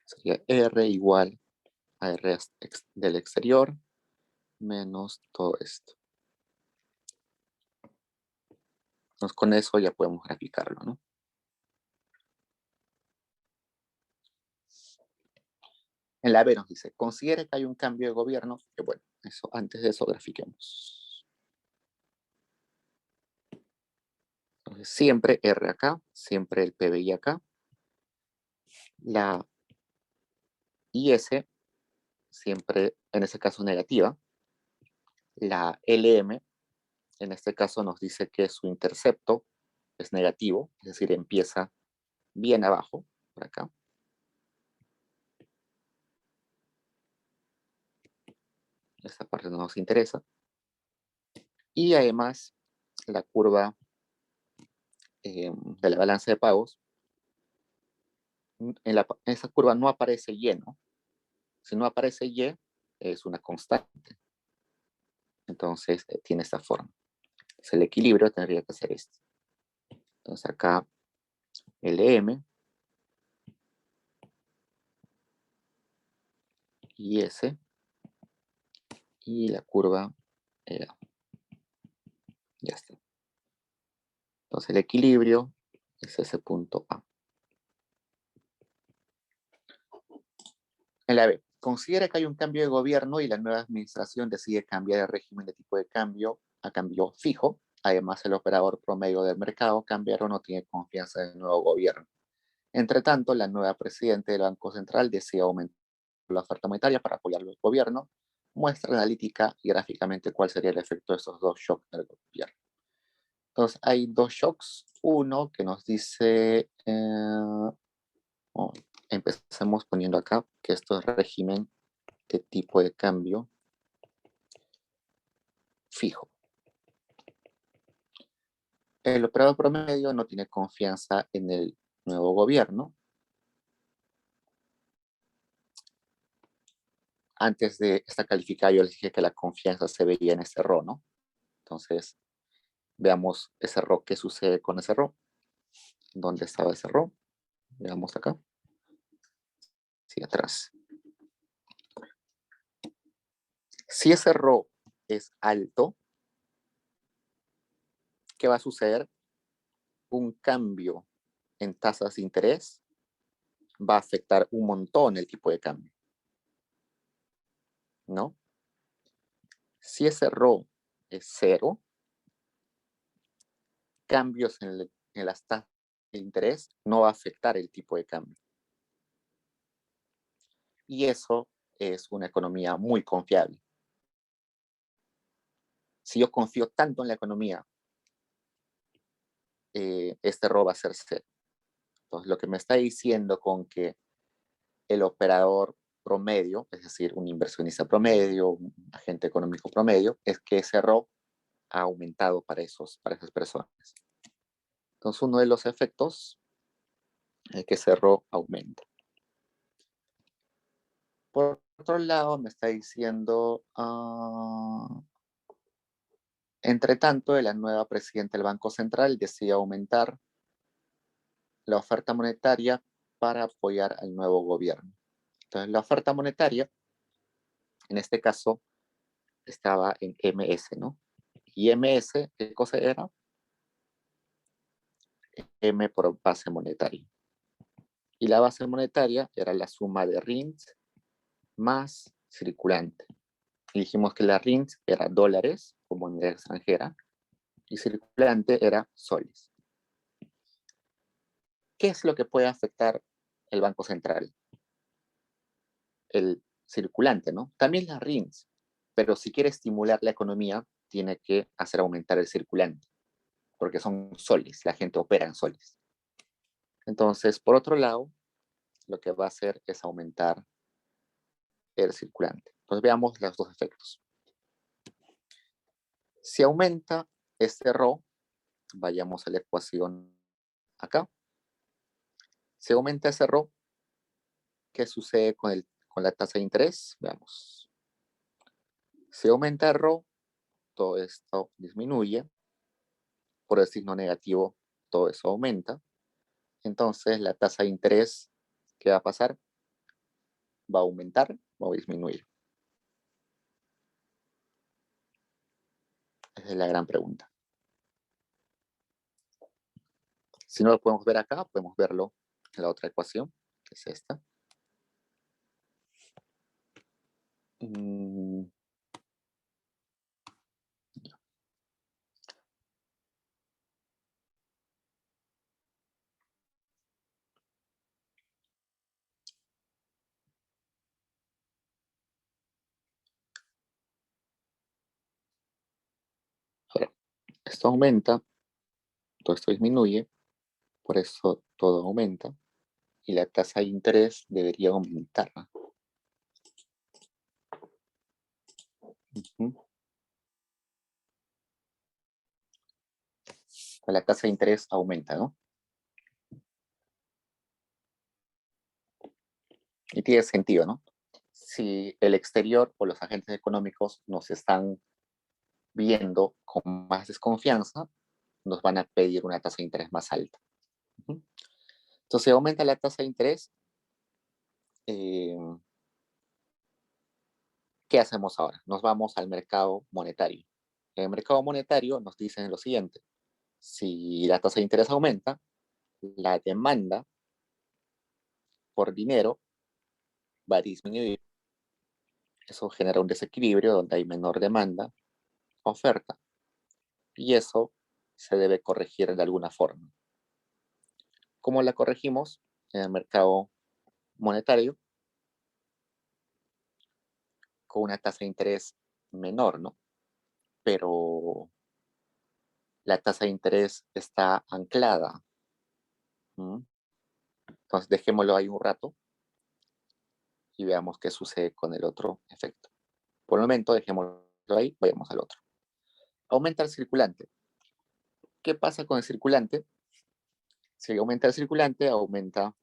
Sería R igual a R del exterior menos todo esto. Entonces, con eso ya podemos graficarlo, ¿no? En la B nos dice, considere que hay un cambio de gobierno, que bueno, eso, antes de eso grafiquemos. Entonces, siempre R acá, siempre el PBI acá. La IS, siempre en este caso negativa. La LM, en este caso nos dice que su intercepto es negativo, es decir, empieza bien abajo, por acá. Esta parte no nos interesa. Y además, la curva de la balanza de pagos, en esa curva no aparece Y, ¿no? Si no aparece Y, es una constante. Entonces, tiene esta forma. Entonces, el equilibrio tendría que ser este. Entonces, acá LM y S y la curva EA. Ya está. Entonces el equilibrio es ese punto A. En la B, considera que hay un cambio de gobierno y la nueva administración decide cambiar el régimen de tipo de cambio a cambio fijo. Además, el operador promedio del mercado cambiaron o no tiene confianza en el nuevo gobierno. Entre tanto, la nueva presidenta del Banco Central decide aumentar la oferta monetaria para apoyar al gobierno. Muestra analítica y gráficamente cuál sería el efecto de esos dos shocks del gobierno. Entonces, hay dos shocks. Uno que nos dice, empecemos poniendo acá que esto es régimen de tipo de cambio fijo. El operador promedio no tiene confianza en el nuevo gobierno. Antes de esta calificada yo les dije que la confianza se veía en ese RO, ¿no? Entonces, veamos ese RO, qué sucede con ese RO. ¿Dónde estaba ese RO? Veamos acá. Sí, atrás. Si ese RO es alto, ¿qué va a suceder? Un cambio en tasas de interés va a afectar un montón el tipo de cambio, ¿no? Si ese RO es cero, cambios en las tasas de interés no va a afectar el tipo de cambio. Y eso es una economía muy confiable. Si yo confío tanto en la economía, este RO va a ser cero. Entonces, lo que me está diciendo con que el operador promedio, es decir, un inversionista promedio, un agente económico promedio, es que ese RO ha aumentado para esas personas. Entonces, uno de los efectos es que ese RO aumenta. Por otro lado, me está diciendo, entre tanto, la nueva presidenta del Banco Central decide aumentar la oferta monetaria para apoyar al nuevo gobierno. Entonces, la oferta monetaria, en este caso, estaba en MS, ¿no? Y MS, ¿qué cosa era? M por base monetaria. Y la base monetaria era la suma de RINs más circulante. Y dijimos que la RINs era dólares, como moneda extranjera, y circulante era soles. ¿Qué es lo que puede afectar el Banco Central? El circulante, ¿no? También las RINs, pero si quiere estimular la economía, tiene que hacer aumentar el circulante, porque son soles, la gente opera en soles. Entonces, por otro lado, lo que va a hacer es aumentar el circulante. Entonces, veamos los dos efectos. Si aumenta este RO, vayamos a la ecuación acá. Si aumenta ese RO, ¿qué sucede con la tasa de interés? Veamos. Si aumenta el RO, todo esto disminuye. Por el signo negativo, todo eso aumenta. Entonces, la tasa de interés, ¿qué va a pasar? ¿Va a aumentar o disminuir? Esa es la gran pregunta. Si no lo podemos ver acá, podemos verlo en la otra ecuación, que es esta. Ahora, esto aumenta, todo esto disminuye, por eso todo aumenta, y la tasa de interés debería aumentar. La tasa de interés aumenta, ¿no? Y tiene sentido, ¿no? Si el exterior o los agentes económicos nos están viendo con más desconfianza, nos van a pedir una tasa de interés más alta. Entonces, si aumenta la tasa de interés, ¿qué hacemos ahora? Nos vamos al mercado monetario. En el mercado monetario nos dicen lo siguiente. Si la tasa de interés aumenta, la demanda por dinero va a disminuir. Eso genera un desequilibrio donde hay menor demanda, oferta, y eso se debe corregir de alguna forma. ¿Cómo la corregimos? En el mercado monetario, con una tasa de interés menor, ¿no? Pero la tasa de interés está anclada. ¿Mm? Entonces dejémoslo ahí un rato y veamos qué sucede con el otro efecto. Por el momento dejémoslo ahí, vayamos al otro. Aumenta el circulante. ¿Qué pasa con el circulante? Si aumenta el circulante, aumenta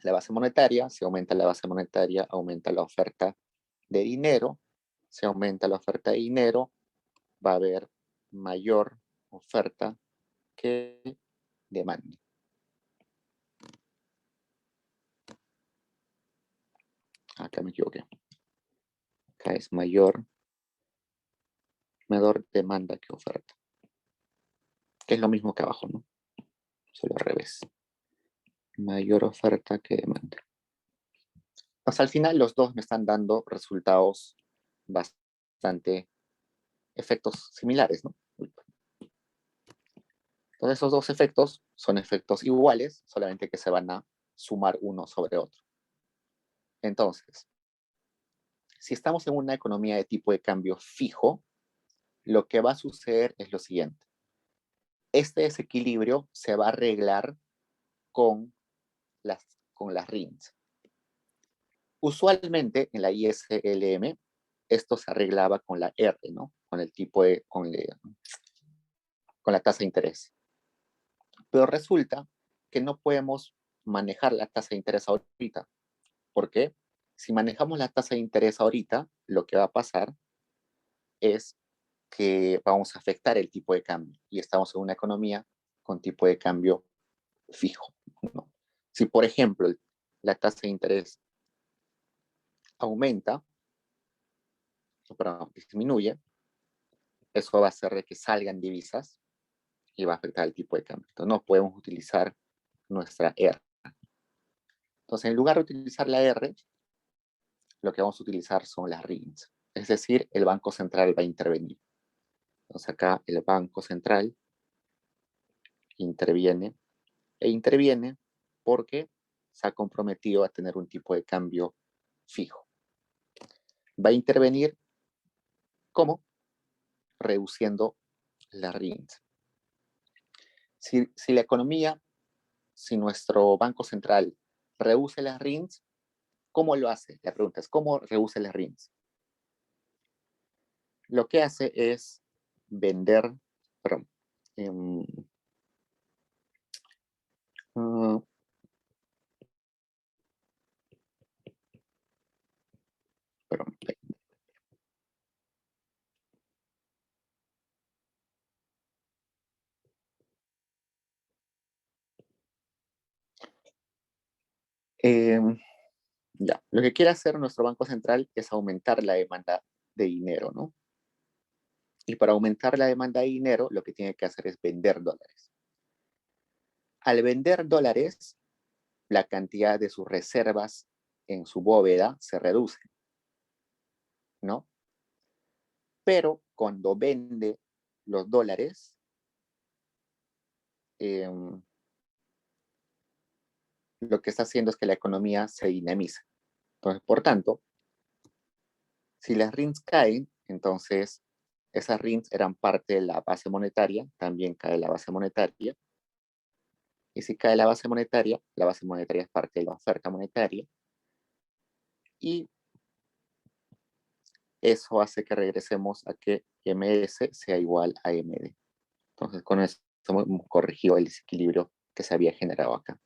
la base monetaria. Si aumenta la base monetaria, aumenta la oferta de dinero. Si aumenta la oferta de dinero, va a haber mayor oferta que demanda. Acá me equivoqué. Acá es menor demanda que oferta. Que es lo mismo que abajo, ¿no? Solo al revés. Mayor oferta que demanda. Hasta al final los dos me están dando resultados bastante efectos similares, ¿no? Entonces esos dos efectos son efectos iguales, solamente que se van a sumar uno sobre otro. Entonces, si estamos en una economía de tipo de cambio fijo, lo que va a suceder es lo siguiente. Este desequilibrio se va a arreglar con las RINs. Usualmente en la ISLM esto se arreglaba con la R, ¿no? Con el tipo de, con la tasa de interés. Pero resulta que no podemos manejar la tasa de interés ahorita. ¿Por qué? Si manejamos la tasa de interés ahorita, lo que va a pasar es que vamos a afectar el tipo de cambio y estamos en una economía con tipo de cambio fijo, ¿no? Si, por ejemplo, la tasa de interés aumenta, perdón, disminuye, eso va a hacer de que salgan divisas y va a afectar el tipo de cambio. Entonces no podemos utilizar nuestra R. Entonces, en lugar de utilizar la R, lo que vamos a utilizar son las RINs. Es decir, el Banco Central va a intervenir. Entonces acá el Banco Central interviene porque se ha comprometido a tener un tipo de cambio fijo. Va a intervenir, ¿cómo? Reduciendo las RINs. Si la economía, si nuestro Banco Central reduce las RINs, ¿cómo lo hace? La pregunta es, ¿cómo reduce las RINs? Lo que hace es vender, perdón, uh, perdón, eh, ya, lo que quiere hacer nuestro Banco Central es aumentar la demanda de dinero, ¿no? Y para aumentar la demanda de dinero, lo que tiene que hacer es vender dólares. Al vender dólares, la cantidad de sus reservas en su bóveda se reduce, ¿no? Pero cuando vende los dólares, eh, lo que está haciendo es que la economía se dinamiza. Entonces, por tanto, si las RINs caen, entonces esas RINs eran parte de la base monetaria, también cae la base monetaria. Y si cae la base monetaria es parte de la oferta monetaria. Y eso hace que regresemos a que MS sea igual a MD. Entonces, con eso hemos corregido el desequilibrio que se había generado acá.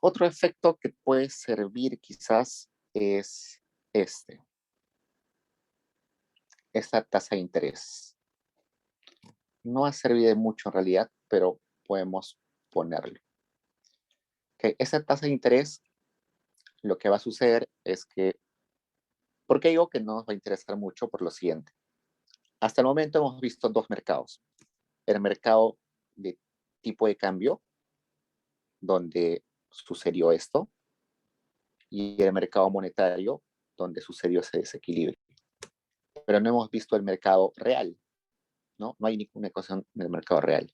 Otro efecto que puede servir quizás es esta tasa de interés. No ha servido de mucho en realidad, pero podemos ponerlo. Okay, esa tasa de interés, lo que va a suceder es que, ¿por qué digo que no nos va a interesar mucho? Por lo siguiente. Hasta el momento hemos visto dos mercados. El mercado de tipo de cambio, donde sucedió esto, y el mercado monetario, donde sucedió ese desequilibrio. Pero no hemos visto el mercado real, ¿no? No hay ninguna ecuación en el mercado real.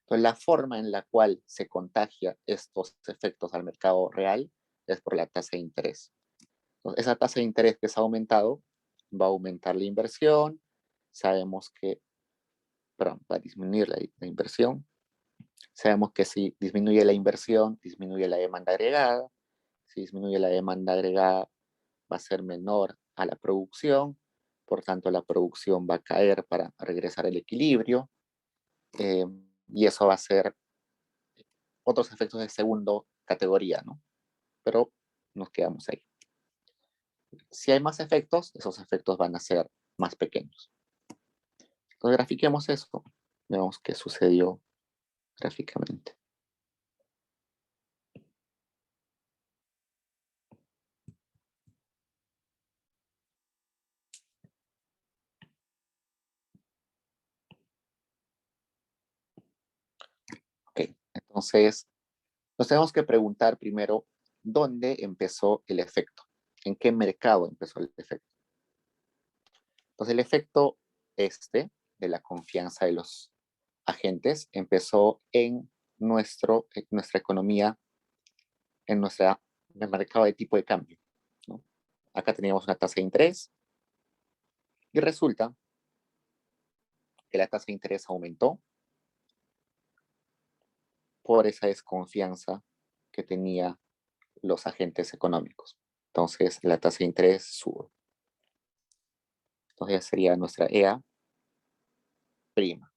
Entonces, la forma en la cual se contagia estos efectos al mercado real es por la tasa de interés. Entonces, esa tasa de interés que se ha aumentado va a aumentar la inversión. Sabemos que, perdón, va a disminuir la inversión. Sabemos que si disminuye la inversión, disminuye la demanda agregada. Si disminuye la demanda agregada, va a ser menor a la producción. Por tanto, la producción va a caer para regresar al equilibrio. Y eso va a ser otros efectos de segunda categoría, ¿no? Pero nos quedamos ahí. Si hay más efectos, esos efectos van a ser más pequeños. Entonces, grafiquemos eso. Veamos qué sucedió gráficamente. Ok, entonces nos tenemos que preguntar primero dónde empezó el efecto, en qué mercado empezó el efecto. Entonces el efecto de la confianza de los agentes empezó en nuestra economía, en el mercado de tipo de cambio, ¿no? Acá teníamos una tasa de interés y resulta que la tasa de interés aumentó por esa desconfianza que tenían los agentes económicos. Entonces la tasa de interés sube. Entonces sería nuestra EA prima.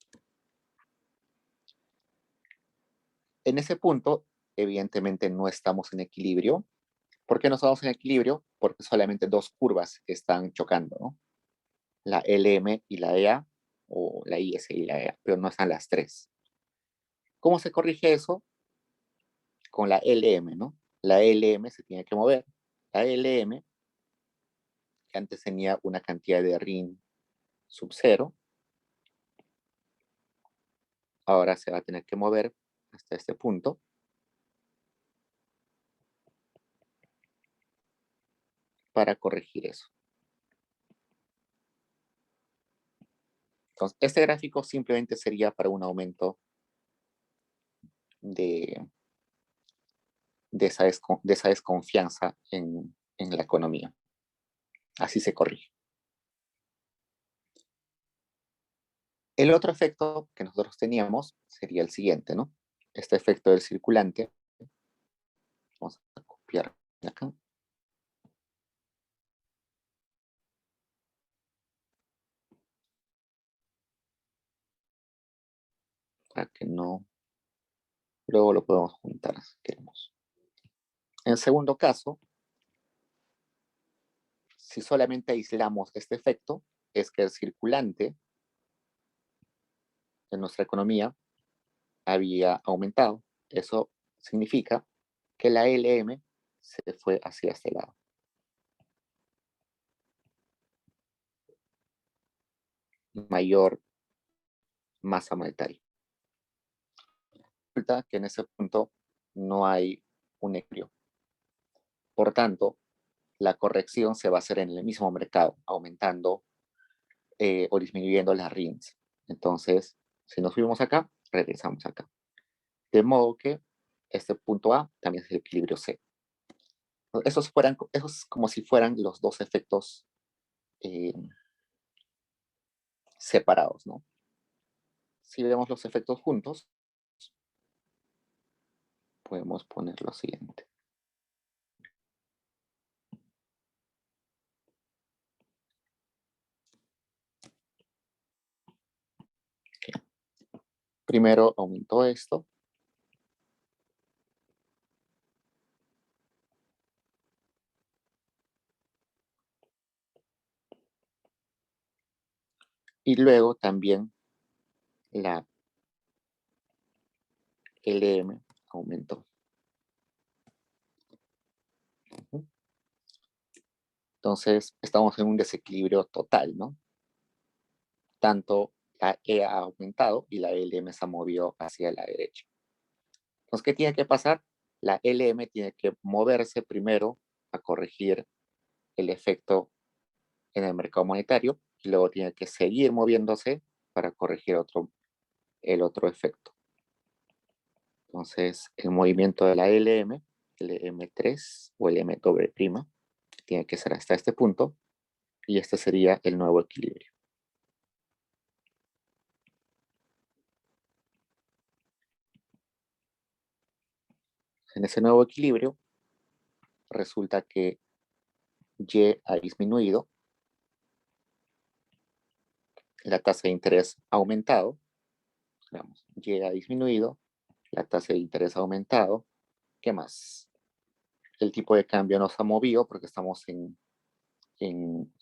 En ese punto, evidentemente no estamos en equilibrio. ¿Por qué no estamos en equilibrio? Porque solamente dos curvas están chocando, ¿no? La LM y la EA, o la IS y la EA, pero no están las tres. ¿Cómo se corrige eso? Con la LM, ¿no? La LM se tiene que mover. La LM, que antes tenía una cantidad de RIN sub 0, ahora se va a tener que mover hasta este punto para corregir eso. Entonces, este gráfico simplemente sería para un aumento de, de esa desconfianza en la economía. Así se corrige. El otro efecto que nosotros teníamos sería el siguiente, ¿no? Este efecto del circulante. Vamos a copiar acá. Para que no... Luego lo podemos juntar si queremos. En el segundo caso, si solamente aislamos este efecto, es que el circulante en nuestra economía había aumentado. Eso significa que la LM se fue hacia este lado. Mayor masa monetaria. Resulta que en ese punto no hay un equilibrio. Por tanto, la corrección se va a hacer en el mismo mercado, aumentando o disminuyendo las RINs. Entonces, si nos fuimos acá, regresamos acá. De modo que este punto A también es el equilibrio C. Esos es como si fueran los dos efectos eh, separados, ¿no? Si vemos los efectos juntos, podemos poner lo siguiente. Okay. Primero aumentó esto. Y luego también la LM aumentó. Entonces, estamos en un desequilibrio total, ¿no? tanto la E ha aumentado y la LM se ha movido hacia la derecha. Entonces, ¿qué tiene que pasar? La LM tiene que moverse primero a corregir el efecto en el mercado monetario y luego tiene que seguir moviéndose para corregir el otro efecto. Entonces, el movimiento de la LM, LM3 o LM doble prima, tiene que ser hasta este punto y este sería el nuevo equilibrio. En ese nuevo equilibrio, resulta que Y ha disminuido, la tasa de interés ha aumentado, digamos, Y ha disminuido, la tasa de interés ha aumentado. ¿Qué más? El tipo de cambio nos ha movido porque estamos en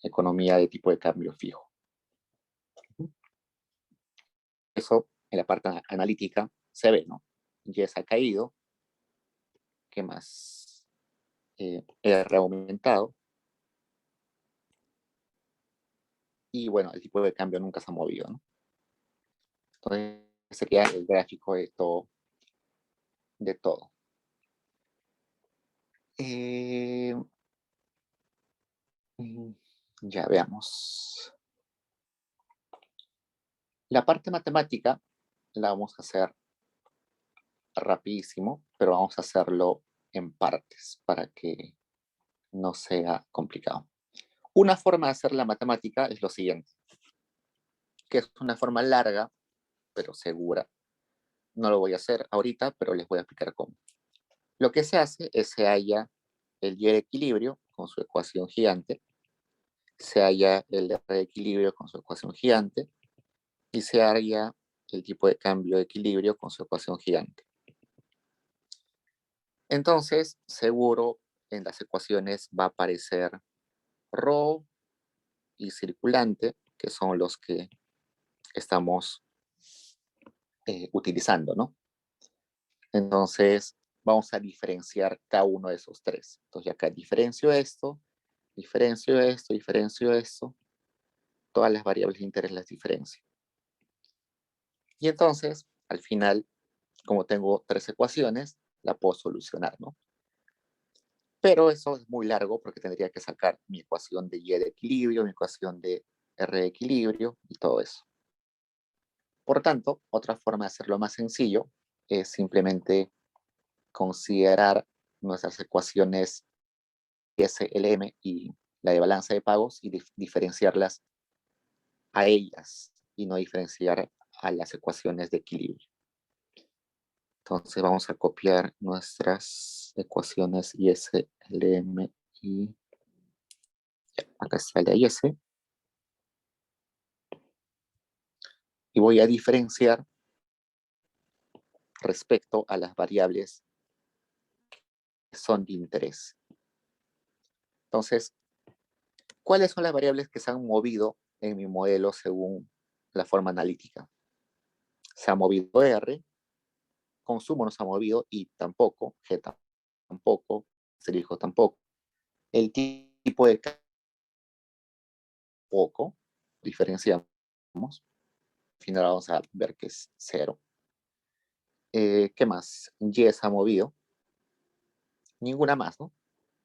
economía de tipo de cambio fijo. Eso en la parte analítica se ve, ¿no? Y ha caído. ¿Qué más? R ha aumentado. Y bueno, el tipo de cambio nunca se ha movido, ¿no? Entonces sería el gráfico de todo. De todo. Ya veamos. La parte matemática la vamos a hacer rapidísimo, pero vamos a hacerlo en partes para que no sea complicado. Una forma de hacer la matemática es lo siguiente, que es una forma larga, pero segura. No lo voy a hacer ahorita, pero les voy a explicar cómo. Lo que se hace es se halla el Y de equilibrio con su ecuación gigante, se halla el R de equilibrio con su ecuación gigante y se halla el tipo de cambio de equilibrio con su ecuación gigante. Entonces, seguro en las ecuaciones va a aparecer ρ y circulante, que son los que estamos utilizando, ¿no? Entonces, vamos a diferenciar cada uno de esos tres. Entonces, acá diferencio esto, diferencio esto, diferencio esto. Todas las variables de interés las diferencio. Y entonces, al final, como tengo tres ecuaciones, la puedo solucionar, ¿no? Pero eso es muy largo porque tendría que sacar mi ecuación de Y de equilibrio, mi ecuación de R de equilibrio y todo eso. Por tanto, otra forma de hacerlo más sencillo es simplemente considerar nuestras ecuaciones SLM y la de balanza de pagos y diferenciarlas a ellas y no diferenciar a las ecuaciones de equilibrio. Entonces vamos a copiar nuestras ecuaciones ISLM y acá está la IS. Y voy a diferenciar respecto a las variables que son de interés. Entonces, ¿cuáles son las variables que se han movido en mi modelo según la forma analítica? Se ha movido R, consumo no se ha movido, y tampoco, G tampoco, asterisco tampoco. El tipo de poco, diferenciamos. Al final vamos a ver que es 0. ¿Qué más? Y se ha movido. Ninguna más, ¿no?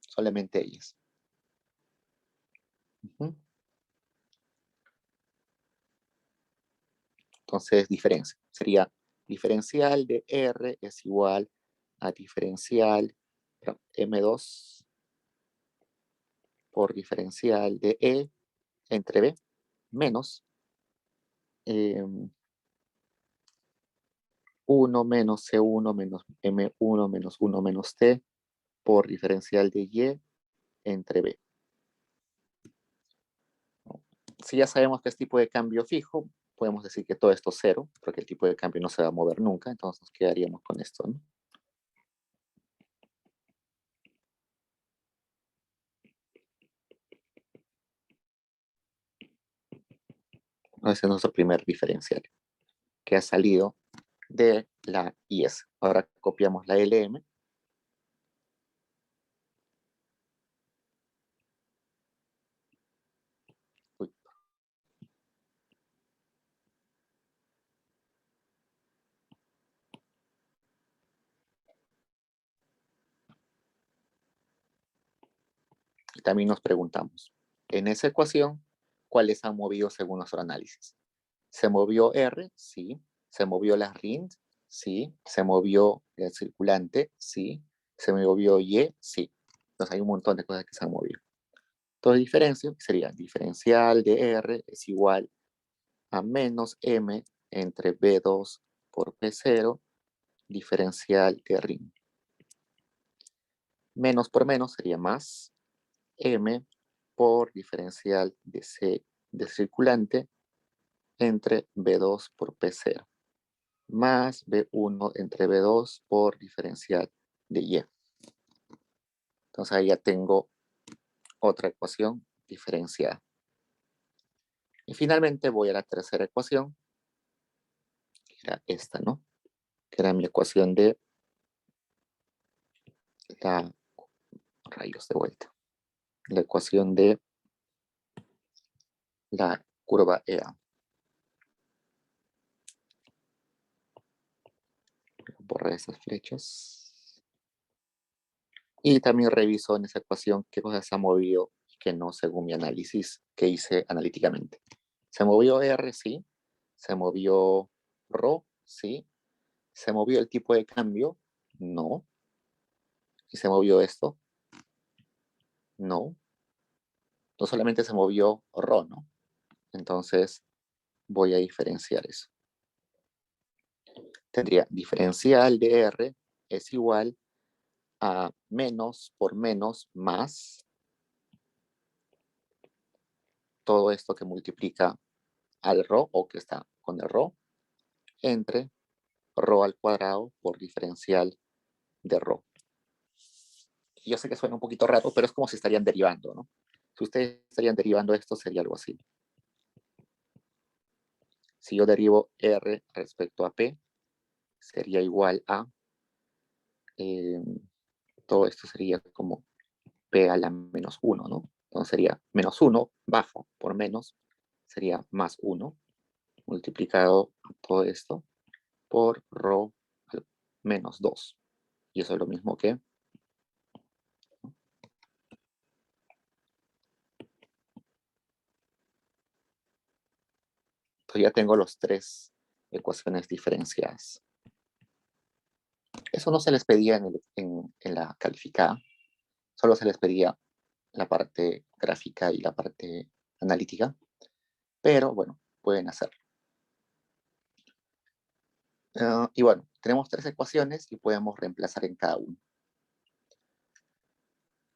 Solamente ellas. Entonces, diferencia. Sería diferencial de R es igual a diferencial M2 por diferencial de E entre B menos 1 menos C1 menos M1 menos 1 menos T por diferencial de Y entre B. Si ya sabemos que es tipo de cambio fijo, podemos decir que todo esto es 0, porque el tipo de cambio no se va a mover nunca, entonces nos quedaríamos con esto, ¿no? Ese es nuestro primer diferencial, que ha salido de la IS. Ahora copiamos la LM. Uy. también nos preguntamos, en esa ecuación, ¿cuáles han movido según nuestro análisis? ¿Se movió R? Sí. ¿Se movió la RIND? Sí. ¿Se movió el circulante? Sí. ¿Se movió Y? Sí. Entonces hay un montón de cosas que se han movido. Entonces diferencia sería diferencial de R es igual a menos M entre B2 por P0 diferencial de RIN. Menos por menos sería más M por diferencial de C de circulante entre B2 por P0 más B1 entre B2 por diferencial de Y. Entonces ahí ya tengo otra ecuación diferenciada. Y finalmente voy a la tercera ecuación, que era esta, ¿no? Que era mi ecuación de la rayos de vuelta. La ecuación de la curva EA. Borrar esas flechas. Y también reviso en esa ecuación qué cosas se han movido y qué no, según mi análisis que hice analíticamente. Se movió R, sí. Se movió Rho, sí. Se movió el tipo de cambio, no. Y se movió esto, no. No solamente se movió Rho, ¿no? Entonces voy a diferenciar eso. Tendría diferencial de R es igual a menos por menos más todo esto que multiplica al Rho o que está con el Rho entre Rho al cuadrado por diferencial de Rho. Yo sé que suena un poquito raro, pero es como si estarían derivando, ¿no? Si ustedes estarían derivando esto, sería algo así. Si yo derivo R respecto a P, sería igual a, todo esto sería como P a la menos 1, ¿no? Entonces sería menos 1 bajo por menos, sería más 1 multiplicado todo esto por Rho al menos 2. Y eso es lo mismo que entonces ya tengo los tres ecuaciones diferenciadas. Eso no se les pedía en la calificada, solo se les pedía la parte gráfica y la parte analítica, pero bueno, pueden hacerlo. Y bueno, tenemos tres ecuaciones y podemos reemplazar en cada una.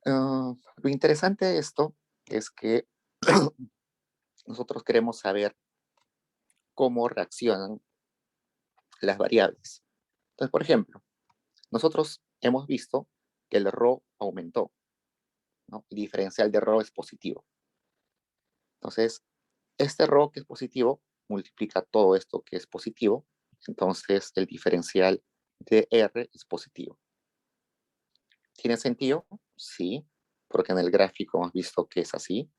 Lo interesante de esto es que nosotros queremos saber cómo reaccionan las variables. Entonces, por ejemplo, nosotros hemos visto que el Rho aumentó, ¿no? El diferencial de Rho es positivo. Entonces, este Rho que es positivo multiplica todo esto que es positivo, entonces el diferencial de R es positivo. ¿Tiene sentido? Sí, porque en el gráfico hemos visto que es así,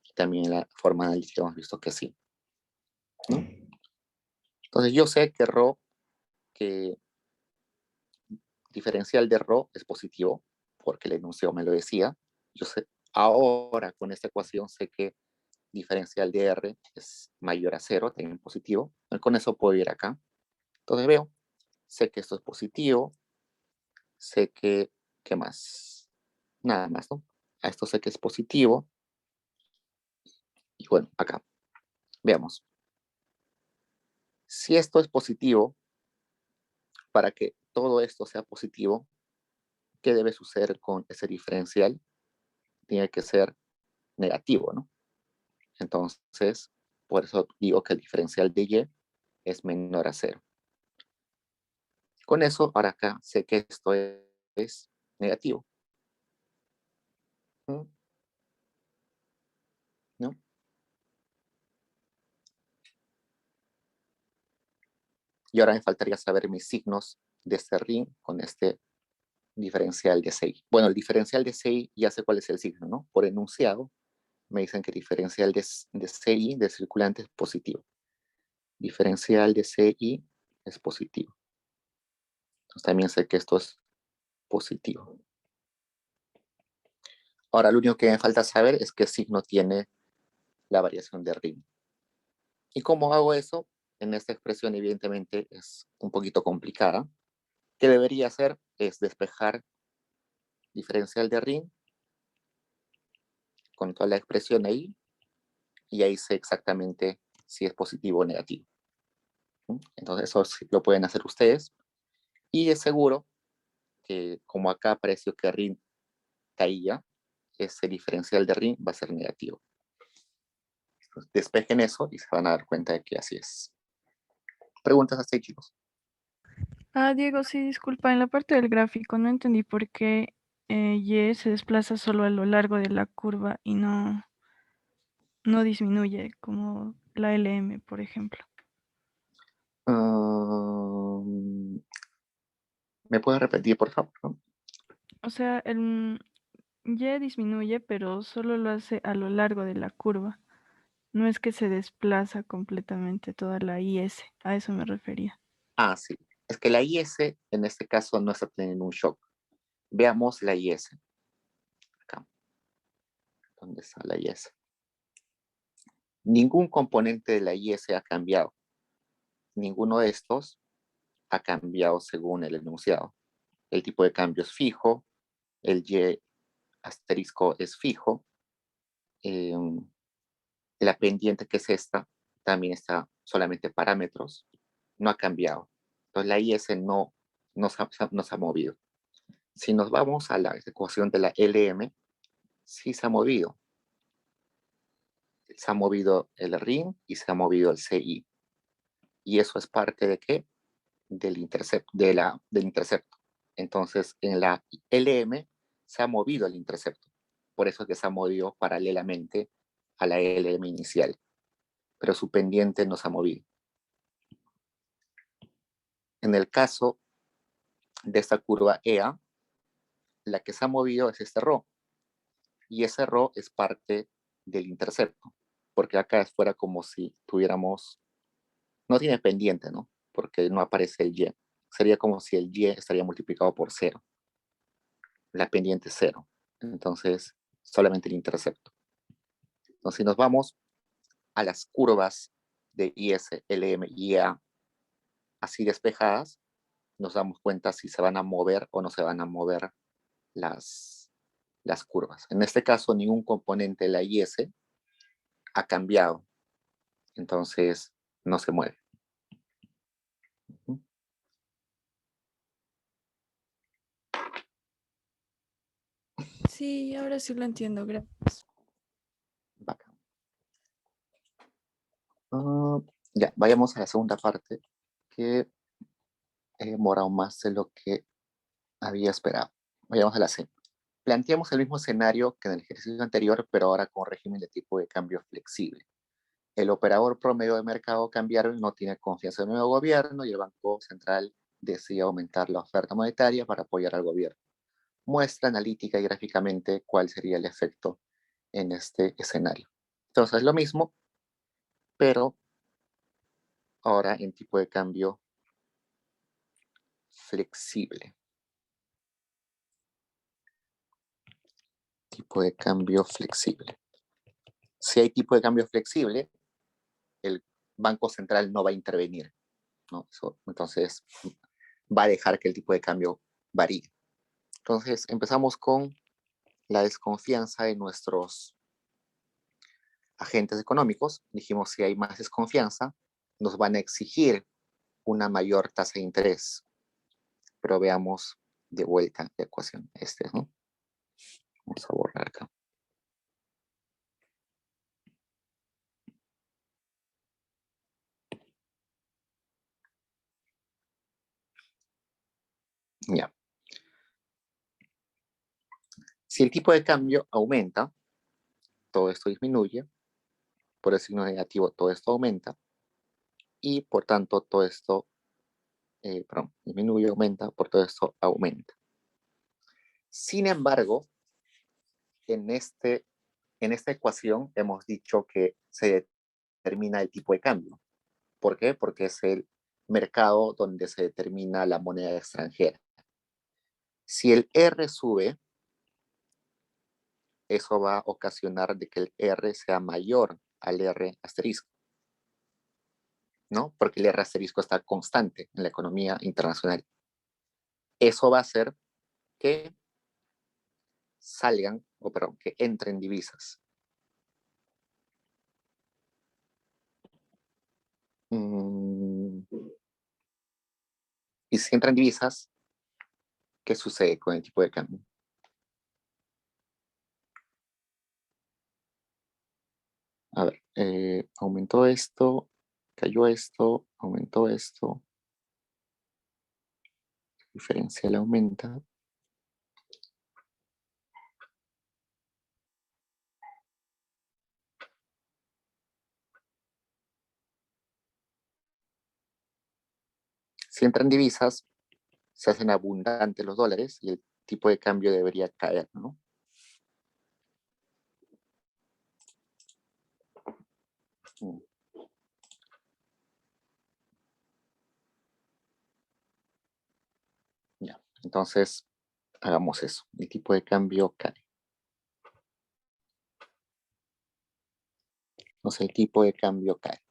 y también en la forma analítica hemos visto que sí, ¿no? Entonces yo sé que Rho, que diferencial de Rho es positivo, porque el enunciado me lo decía. Yo sé, ahora con esta ecuación sé que diferencial de R es mayor a 0, también positivo. Con eso puedo ir acá. Entonces veo, sé que esto es positivo, sé que, ¿qué más? Nada más, ¿no? A esto sé que es positivo. Y bueno, acá, veamos. Si esto es positivo, para que todo esto sea positivo, ¿qué debe suceder con ese diferencial? Tiene que ser negativo, ¿no? Entonces, por eso digo que el diferencial de Y es menor a 0. Con eso, ahora acá sé que esto es negativo. ¿No? Y ahora me faltaría saber mis signos de este ring con este diferencial de CI. Bueno, el diferencial de CI ya sé cuál es el signo, ¿no? Por enunciado me dicen que el diferencial de CI, de circulante, es positivo. Diferencial de CI es positivo. Entonces también sé que esto es positivo. Ahora, lo único que me falta saber es qué signo tiene la variación de RIN. ¿Y cómo hago eso? En esta expresión, evidentemente, es un poquito complicada. ¿Qué debería hacer? Es despejar diferencial de RIN con toda la expresión ahí, y ahí sé exactamente si es positivo o negativo. Entonces, eso sí lo pueden hacer ustedes. Y es seguro que, como acá apareció que RIN caía, ese diferencial de RIN va a ser negativo. Entonces, despejen eso y se van a dar cuenta de que así es. Preguntas hasta ahí, chicos.
Diego, sí, disculpa, en la parte del gráfico no entendí por qué Y se desplaza solo a lo largo de la curva y no disminuye como la LM, por ejemplo.
¿Me puedes repetir, por favor? ¿No?
O sea, el Y disminuye, pero solo lo hace a lo largo de la curva. No es que se desplaza completamente toda la IS, a eso me refería.
Ah, sí. Es que la IS en este caso no está teniendo un shock. Veamos la IS. Acá. ¿Dónde está la IS? Ningún componente de la IS ha cambiado. Ninguno de estos ha cambiado según el enunciado. El tipo de cambio es fijo, el Y asterisco es fijo, eh, la pendiente que es esta también está solamente parámetros, no ha cambiado. Entonces la IS no se ha movido. Si nos vamos a la ecuación de la LM, sí se ha movido. Se ha movido el RIN y se ha movido el CI. ¿Y eso es parte de qué? Del intercepto. Entonces, en la LM se ha movido el intercepto. Por eso es que se ha movido paralelamente a la LM inicial. Pero su pendiente no se ha movido. En el caso de esta curva EA, la que se ha movido es este ρ. Y ese ρ es parte del intercepto. Porque acá es fuera como si tuviéramos, no tiene pendiente, ¿no? Porque no aparece el Y. Sería como si el Y estaría multiplicado por cero. La pendiente es cero. Entonces, solamente el intercepto. Entonces, si nos vamos a las curvas de IS, LM y EA así despejadas, nos damos cuenta si se van a mover o no se van a mover las, las curvas. En este caso, ningún componente de la IS ha cambiado. Entonces, no se mueve.
Sí, ahora sí lo entiendo, gracias.
Bacán. Ya, vayamos a la segunda parte, que he demorado más de lo que había esperado. Vayamos a la C. Planteamos el mismo escenario que en el ejercicio anterior, pero ahora con régimen de tipo de cambio flexible. El operador promedio de mercado cambiario no tiene confianza en el nuevo gobierno y el Banco Central decide aumentar la oferta monetaria para apoyar al gobierno. Muestra analítica y gráficamente cuál sería el efecto en este escenario. Entonces, lo mismo, pero ahora en tipo de cambio flexible. Tipo de cambio flexible. Si hay tipo de cambio flexible, el Banco Central no va a intervenir, ¿no? Entonces, va a dejar que el tipo de cambio varíe. Entonces, empezamos con la desconfianza de nuestros agentes económicos. Dijimos, si hay más desconfianza, nos van a exigir una mayor tasa de interés. Pero veamos de vuelta la ecuación. ¿No? Vamos a borrar acá. Ya. Si el tipo de cambio aumenta, todo esto disminuye. Por el signo negativo, todo esto aumenta. Y por tanto, todo esto, disminuye, aumenta, por todo esto aumenta. Sin embargo, en, en esta ecuación hemos dicho que se determina el tipo de cambio. ¿Por qué? Porque es el mercado donde se determina la moneda extranjera. Si el R sube, eso va a ocasionar de que el R sea mayor al R asterisco, ¿no? Porque el R asterisco está constante en la economía internacional. Eso va a hacer que salgan, o perdón, que entren divisas. Y si entran divisas, ¿qué sucede con el tipo de cambio? A ver, aumentó esto, cayó esto, aumentó esto, diferencial aumenta. Si entran divisas, se hacen abundantes los dólares y el tipo de cambio debería caer, ¿no? Mm, Ya, entonces hagamos eso. El tipo de cambio cae. Entonces el tipo de cambio cae.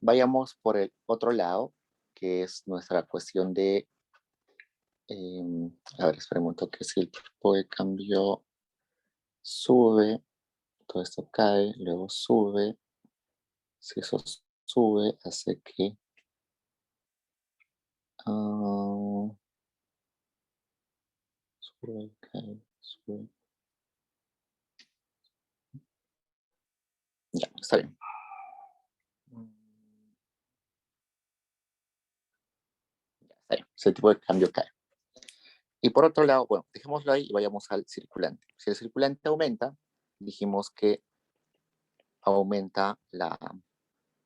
Vayamos por el otro lado, que es nuestra cuestión de, a ver, espera un momento, que si el tipo de cambio sube, todo esto cae, luego sube, si eso sube, hace que sube, cae, sube. Ya, está bien. Ya, está bien. Ese tipo de cambio cae. Y por otro lado, bueno, dejémoslo ahí y vayamos al circulante. Si el circulante aumenta, dijimos que aumenta la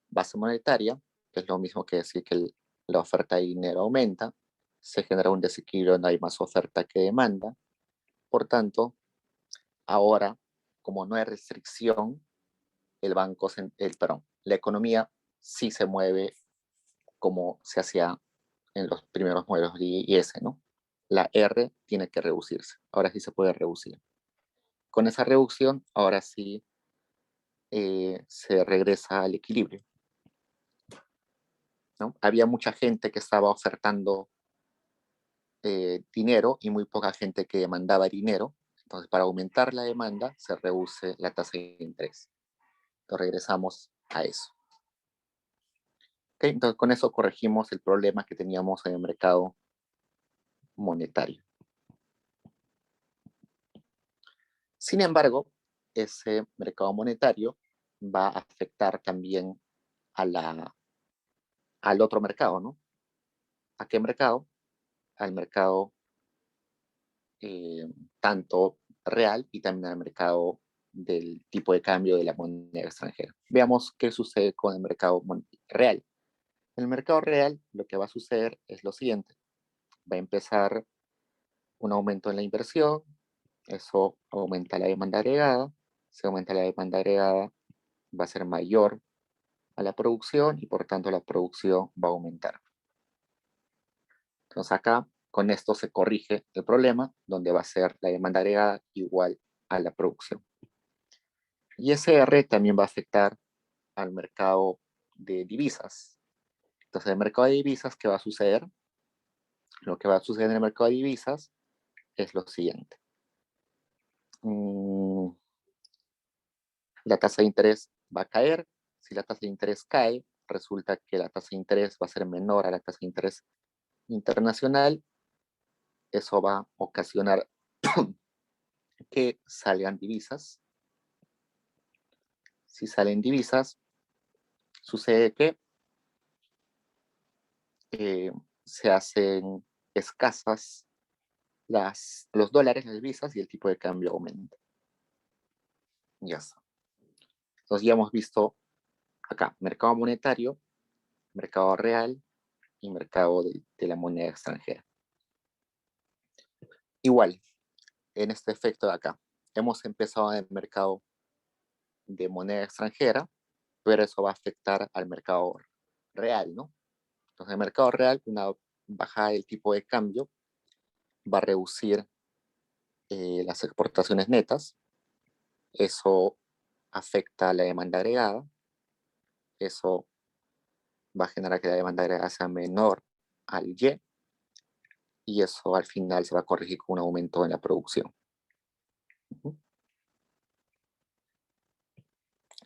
base monetaria, que es lo mismo que decir que la oferta de dinero aumenta, se genera un desequilibrio, no hay más oferta que demanda. Por tanto, ahora, como no hay restricción, la economía sí se mueve como se hacía en los primeros modelos de IS, ¿no? La R tiene que reducirse, ahora sí se puede reducir. Con esa reducción, ahora sí se regresa al equilibrio, ¿no? Había mucha gente que estaba ofertando dinero y muy poca gente que demandaba dinero. Entonces, para aumentar la demanda, se reduce la tasa de interés. Entonces, regresamos a eso. ¿Okay? Entonces, con eso corregimos el problema que teníamos en el mercado monetario. Sin embargo, ese mercado monetario va a afectar también al otro mercado, ¿no? ¿A qué mercado? Al mercado eh, tanto real y también al mercado del tipo de cambio de la moneda extranjera. Veamos qué sucede con el mercado real. En el mercado real lo que va a suceder es lo siguiente. Va a empezar un aumento en la inversión, eso aumenta la demanda agregada, si aumenta la demanda agregada va a ser mayor a la producción y por tanto la producción va a aumentar. Entonces acá con esto se corrige el problema donde va a ser la demanda agregada igual a la producción. Y ese R también va a afectar al mercado de divisas. Entonces el mercado de divisas, ¿qué va a suceder? Lo que va a suceder en el mercado de divisas es lo siguiente. La tasa de interés va a caer. Si la tasa de interés cae, resulta que la tasa de interés va a ser menor a la tasa de interés internacional. Eso va a ocasionar que salgan divisas. Si salen divisas, sucede que se hacen escasas los dólares, las divisas y el tipo de cambio aumenta. Ya está. Entonces ya hemos visto acá mercado monetario, mercado real y mercado de la moneda extranjera. Igual, en este efecto de acá, hemos empezado en el mercado de moneda extranjera, pero eso va a afectar al mercado real, ¿no? Entonces, el mercado real, una bajada del tipo de cambio va a reducir las exportaciones netas. Eso afecta a la demanda agregada. Eso va a generar que la demanda agregada sea menor al Y, y eso al final se va a corregir con un aumento en la producción.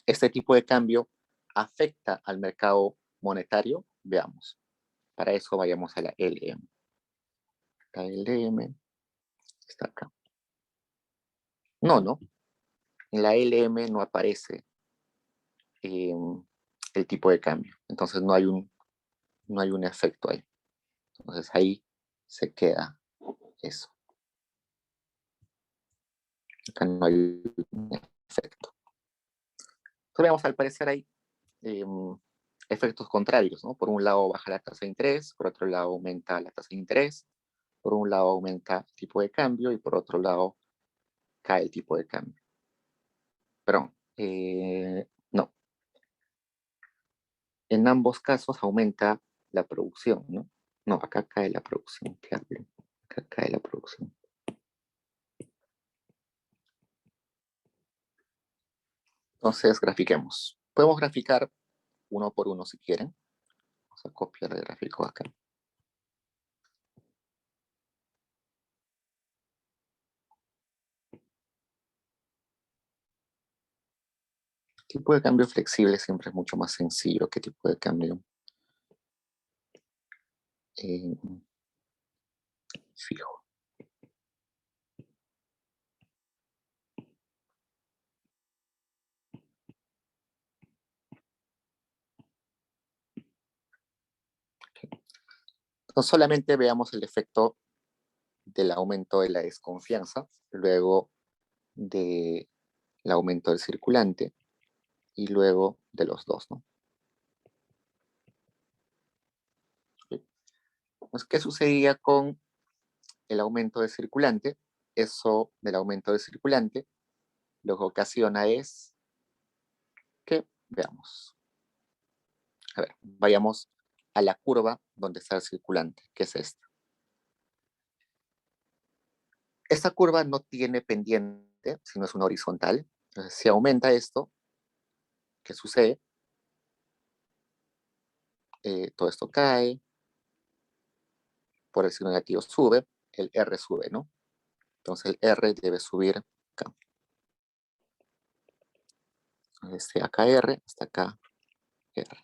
Este tipo de cambio afecta al mercado monetario. Veamos. Para eso vayamos a la LM. La LM está acá. No. En la LM no aparece el tipo de cambio. Entonces no hay un efecto ahí. Entonces ahí se queda eso. Acá no hay un efecto. Entonces veamos, al parecer hay efectos contrarios, ¿no? Por un lado baja la tasa de interés, por otro lado aumenta la tasa de interés, por un lado aumenta el tipo de cambio y por otro lado cae el tipo de cambio. Perdón, no. En ambos casos aumenta la producción, ¿no? No, acá cae la producción, ¿qué hablo? Acá cae la producción. Entonces, grafiquemos. Podemos graficar uno por uno si quieren. Vamos a copiar el gráfico acá. Tipo de cambio flexible siempre es mucho más sencillo que tipo de cambio fijo. No solamente veamos el efecto del aumento de la desconfianza, luego del aumento del circulante y luego de los dos, ¿no? Pues, ¿qué sucedía con el aumento del circulante? Eso del aumento del circulante lo que ocasiona es que, veamos, a ver, vayamos a la curva donde está el circulante, que es esta. Esta curva no tiene pendiente, sino es una horizontal. Entonces, si aumenta esto, ¿qué sucede? Todo esto cae, por el signo negativo sube, el R sube, ¿no? Entonces el R debe subir acá. Desde acá R hasta acá R.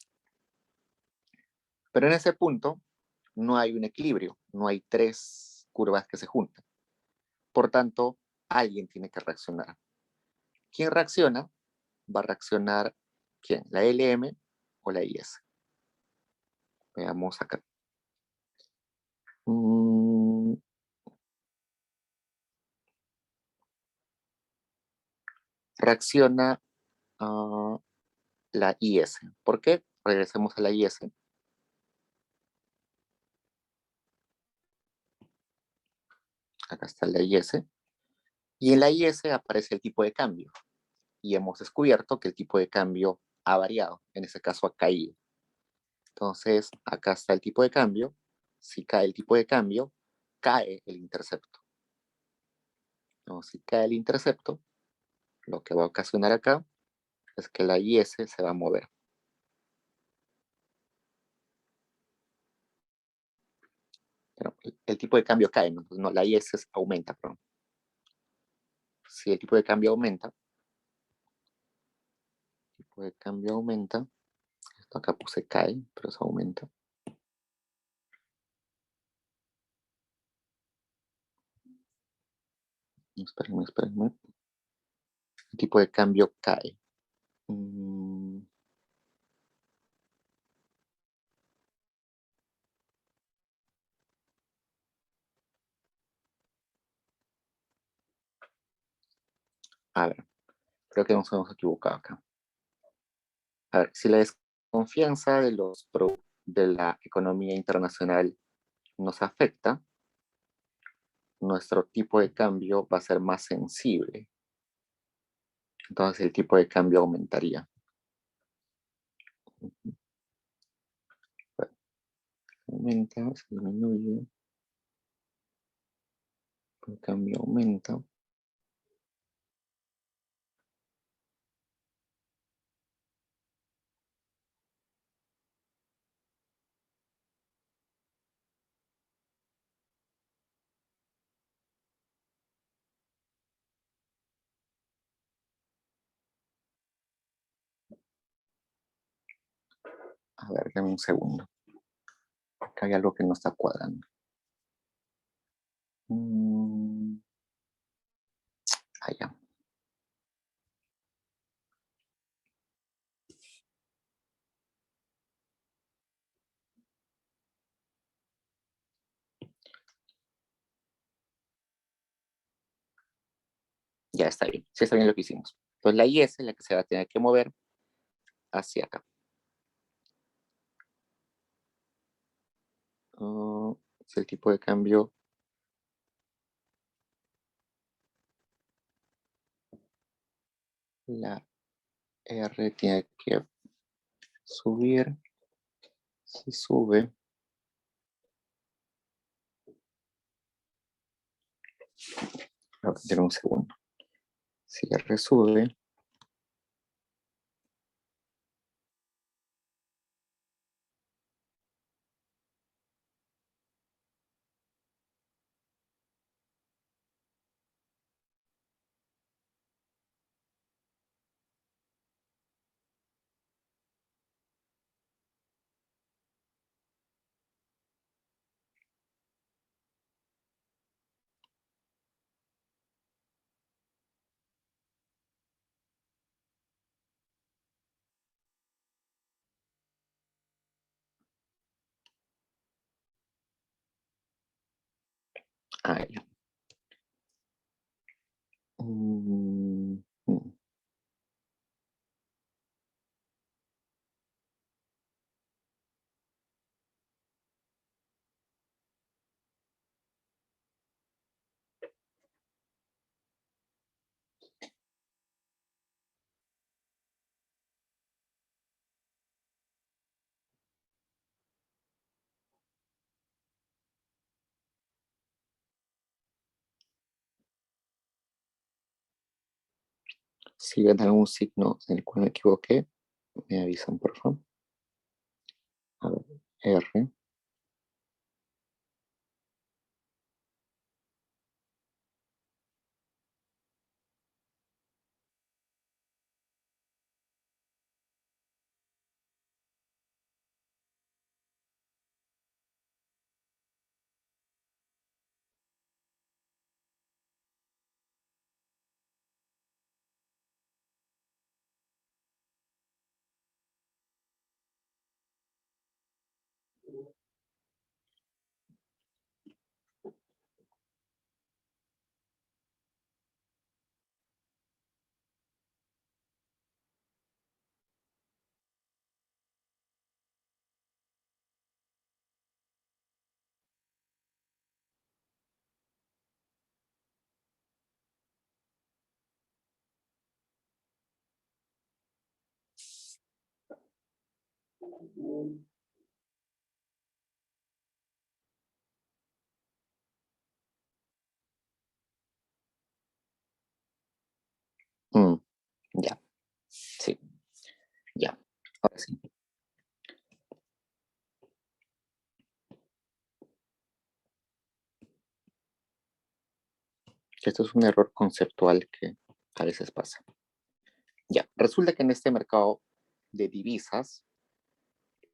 Pero en ese punto no hay un equilibrio, no hay tres curvas que se juntan. Por tanto, alguien tiene que reaccionar. ¿Quién reacciona? Va a reaccionar, ¿quién? ¿La LM o la IS? Veamos acá. Reacciona la IS. ¿Por qué? Regresemos a la IS. Acá está la IS. Y en la IS aparece el tipo de cambio. Y hemos descubierto que el tipo de cambio ha variado. En ese caso ha caído. Entonces, acá está el tipo de cambio. Si cae el tipo de cambio, cae el intercepto. ¿No? Si cae el intercepto, lo que va a ocasionar acá es que la IS se va a mover. Pero el tipo de cambio cae, no, la IS aumenta. Perdón. Si el tipo de cambio aumenta, esto acá puse cae, pero eso aumenta. Espérenme. El tipo de cambio cae. A ver, creo que nos hemos equivocado acá. A ver, si la desconfianza de la economía internacional nos afecta, nuestro tipo de cambio va a ser más sensible. Entonces el tipo de cambio aumentaría. Aumenta, se disminuye. El cambio aumenta. A ver, dame un segundo. Acá hay algo que no está cuadrando. Allá. Ya está bien. Sí está bien lo que hicimos. Entonces la IS es la que se va a tener que mover hacia acá. Es el tipo de cambio. La R tiene que subir. Si sube, a ver, deme un segundo. Si R sube, ya. Mm, mm. Si ven algún signo en el cual me equivoqué, me avisan, por favor. A ver, R. Mm, ya, sí, ya. Ahora sí. Esto es un error conceptual que a veces pasa. Ya, resulta que en este mercado de divisas,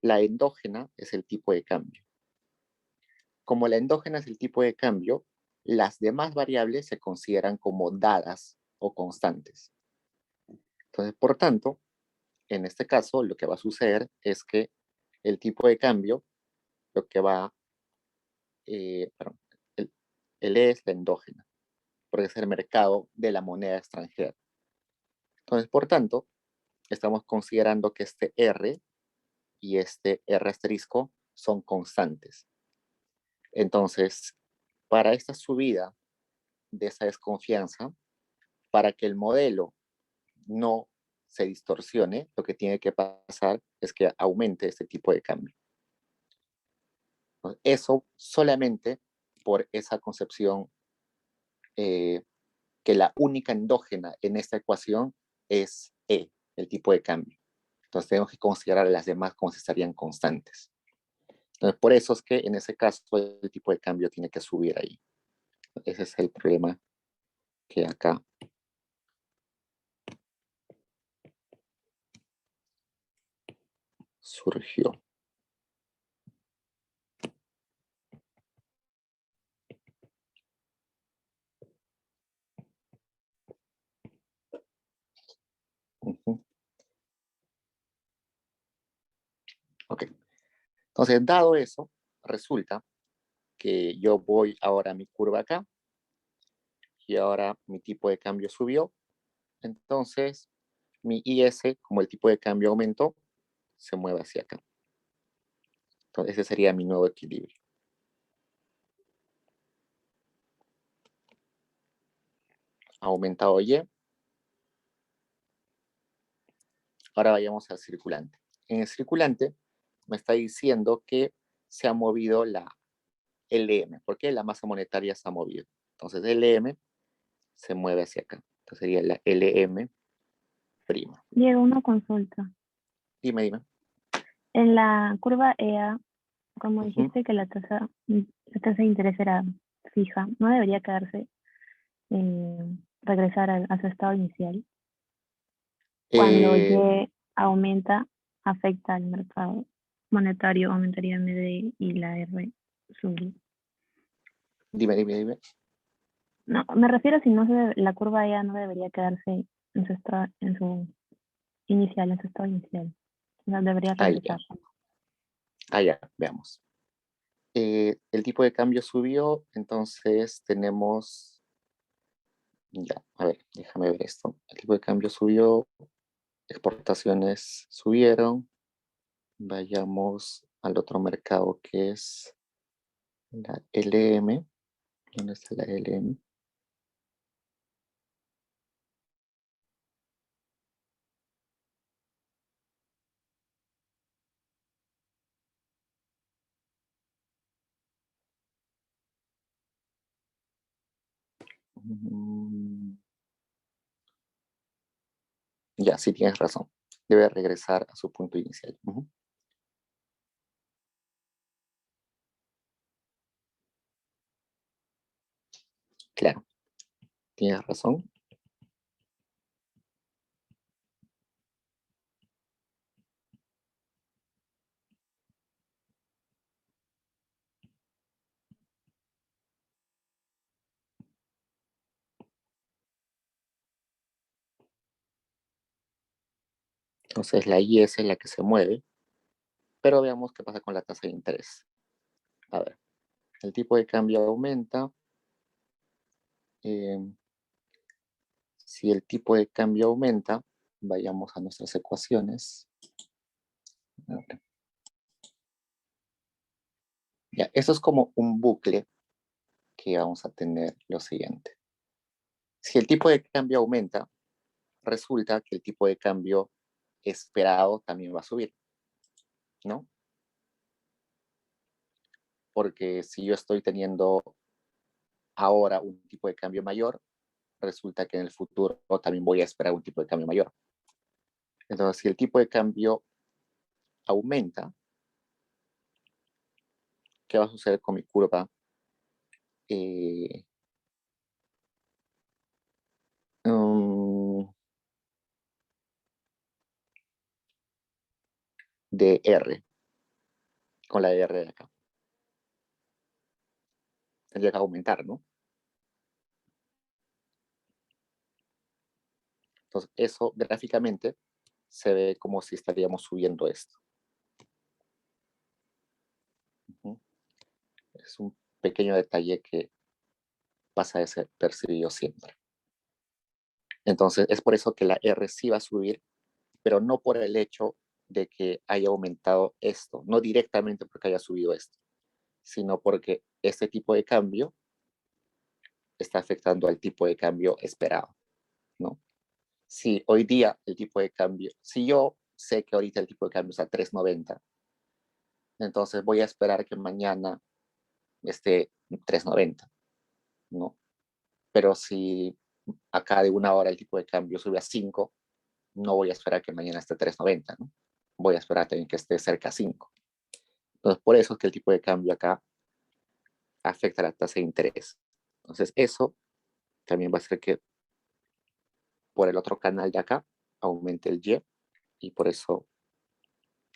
la endógena es el tipo de cambio. Como la endógena es el tipo de cambio, las demás variables se consideran como dadas o constantes. Entonces, por tanto, en este caso, lo que va a suceder es que el tipo de cambio, lo que va, perdón, el, el E es la endógena, porque es el mercado de la moneda extranjera. Entonces, por tanto, estamos considerando que este R y este R asterisco son constantes. Entonces, para esta subida de esa desconfianza, para que el modelo no se distorsione, lo que tiene que pasar es que aumente este tipo de cambio. Eso solamente por esa concepción que la única endógena en esta ecuación es E, el tipo de cambio. Entonces tenemos que considerar a las demás como si estarían constantes. Entonces, por eso es que en ese caso el tipo de cambio tiene que subir ahí. Ese es el problema que acá surgió. Uh-huh. Ok. Entonces, dado eso, resulta que yo voy ahora a mi curva acá y ahora mi tipo de cambio subió. Entonces, mi IS, como el tipo de cambio aumentó, se mueve hacia acá. Entonces, ese sería mi nuevo equilibrio. Ha aumentado Y. Ahora vayamos al circulante. En el circulante me está diciendo que se ha movido la LM. ¿Por qué? La masa monetaria se ha movido. Entonces, LM se mueve hacia acá. Entonces, sería la LM prima.
Diego, una consulta.
Dime, dime.
En la curva EA, como dijiste que la tasa de interés era fija, ¿no debería quedarse, regresar a su estado inicial? Cuando Y aumenta, afecta al mercado monetario, aumentaría MD y la R sube.
Dime.
No, me refiero si no la curva EA no debería quedarse en su inicial, en su estado inicial. O sea, debería regresar.
Ya, veamos. El tipo de cambio subió, entonces tenemos, ya, a ver, déjame ver esto. El tipo de cambio subió, exportaciones subieron, vayamos al otro mercado que es la LM. ¿Dónde está la LM? Ya, sí tienes razón. Debe regresar a su punto inicial. Claro, tienes razón. Entonces la IS es la que se mueve, pero veamos qué pasa con la tasa de interés. A ver, el tipo de cambio aumenta. Si el tipo de cambio aumenta, vayamos a nuestras ecuaciones. Ya, eso es como un bucle que vamos a tener lo siguiente. Si el tipo de cambio aumenta, resulta que el tipo de cambio esperado también va a subir, ¿no? Porque si yo estoy teniendo ahora un tipo de cambio mayor, resulta que en el futuro también voy a esperar un tipo de cambio mayor. Entonces, si el tipo de cambio aumenta, ¿qué va a suceder con mi curva? De R, con la de R de acá. Tendría que aumentar, ¿no? Entonces, eso gráficamente se ve como si estaríamos subiendo esto. Es un pequeño detalle que pasa a ser percibido siempre. Entonces, es por eso que la R sí va a subir, pero no por el hecho de que haya aumentado esto, no directamente porque haya subido esto, sino porque este tipo de cambio está afectando al tipo de cambio esperado, ¿no? Si hoy día el tipo de cambio, si yo sé que ahorita el tipo de cambio es a 3.90, entonces voy a esperar que mañana esté 3.90, ¿no? Pero si acá de 1 hora el tipo de cambio sube a 5, no voy a esperar que mañana esté 3.90, ¿no? Voy a esperar también que esté cerca a 5. Entonces, por eso es que el tipo de cambio acá afecta la tasa de interés. Entonces, eso también va a hacer que por el otro canal de acá aumente el y por eso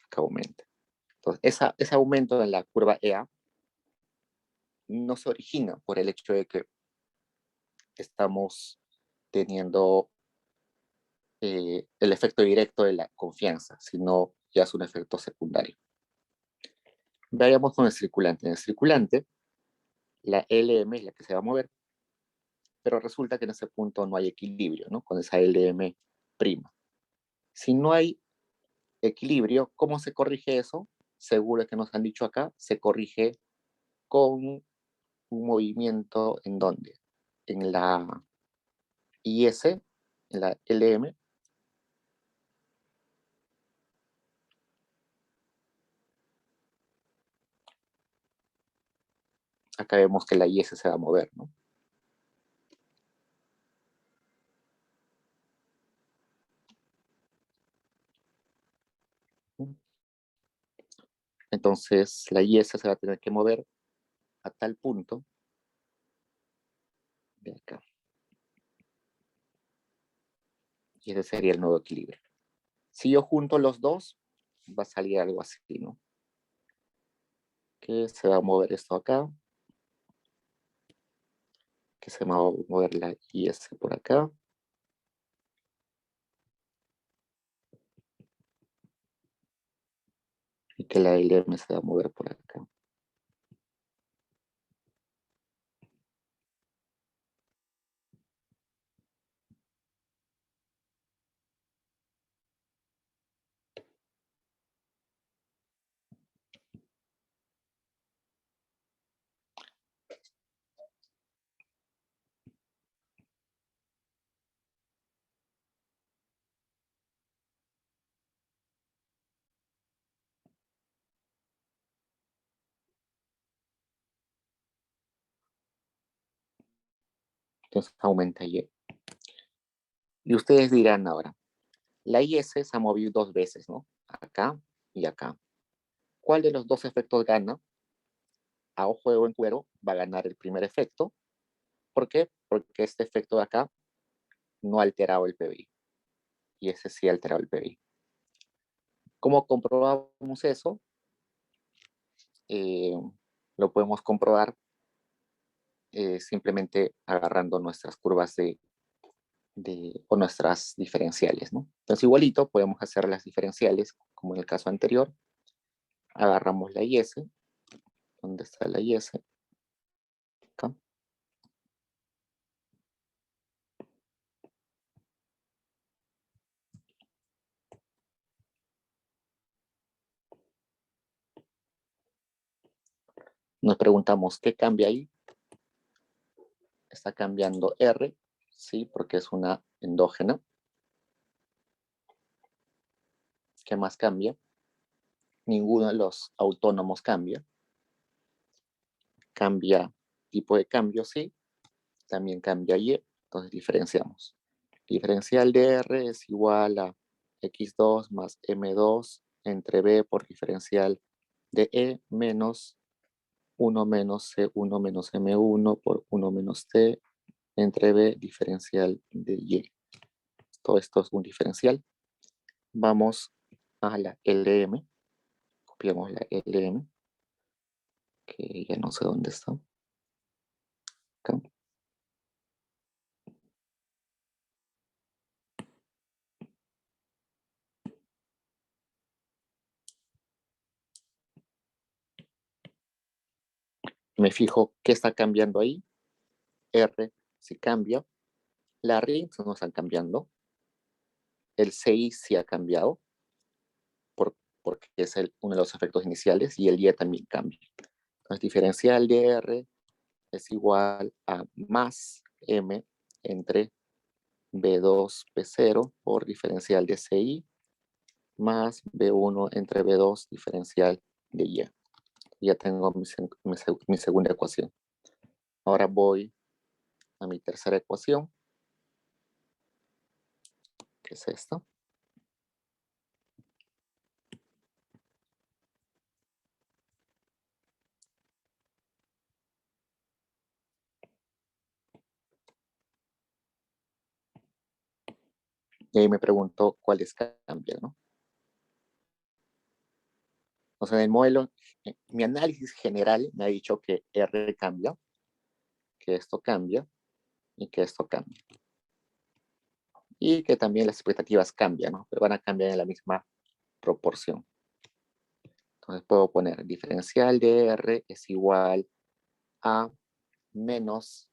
acá aumente. Entonces, ese aumento en la curva EA no se origina por el hecho de que estamos teniendo el efecto directo de la confianza, sino ya es un efecto secundario. Veamos con el circulante. En el circulante, la LM es la que se va a mover, pero resulta que en ese punto no hay equilibrio, ¿no? Con esa LM prima. Si no hay equilibrio, ¿cómo se corrige eso? Seguro que nos han dicho acá, se corrige con un movimiento en dónde? En la IS, en la LM. Acá vemos que la IS se va a mover, ¿no? Entonces la IS se va a tener que mover a tal punto de acá. Y ese sería el nuevo equilibrio. Si yo junto los dos, va a salir algo así, ¿no? Que se va a mover esto acá, que se va a mover la IS por acá, y que la LM se va a mover por acá. Entonces aumenta Y. Y ustedes dirán ahora, la IS se ha movido 2 veces, ¿no? Acá y acá. ¿Cuál de los dos efectos gana? A ojo de buen cuero va a ganar el primer efecto. ¿Por qué? Porque este efecto de acá no ha alterado el PBI. Y ese sí ha alterado el PBI. ¿Cómo comprobamos eso? Lo podemos comprobar simplemente agarrando nuestras curvas o nuestras diferenciales, ¿no? Entonces igualito podemos hacer las diferenciales como en el caso anterior. Agarramos la IS. ¿Dónde está la IS? Acá. Nos preguntamos, ¿qué cambia ahí? Está cambiando R, ¿sí? Porque es una endógena. ¿Qué más cambia? Ninguno de los autónomos cambia. Cambia tipo de cambio, sí. También cambia Y. Entonces diferenciamos. Diferencial de R es igual a X2 más M2 entre B por diferencial de E menos 1 menos C1 menos M1 por 1 menos T entre B diferencial de Y. Todo esto es un diferencial. Vamos a la LM. Copiamos la LM, que ya no sé dónde está. Acá. Me fijo qué está cambiando ahí. R si cambia. La RINs no están cambiando. El CI sí ha cambiado, porque es uno de los efectos iniciales, y el Y también cambia. Entonces, diferencial de R es igual a más M entre B2, B0 por diferencial de CI más B1 entre B2 diferencial de Y. Ya tengo mi segunda ecuación. Ahora voy a mi tercera ecuación, que es esta. Y ahí me pregunto cuáles cambian, ¿no? O sea, en el modelo, mi análisis general me ha dicho que R cambia, que esto cambia y que esto cambia. Y que también las expectativas cambian, ¿no? Pero van a cambiar en la misma proporción. Entonces puedo poner diferencial de R es igual a menos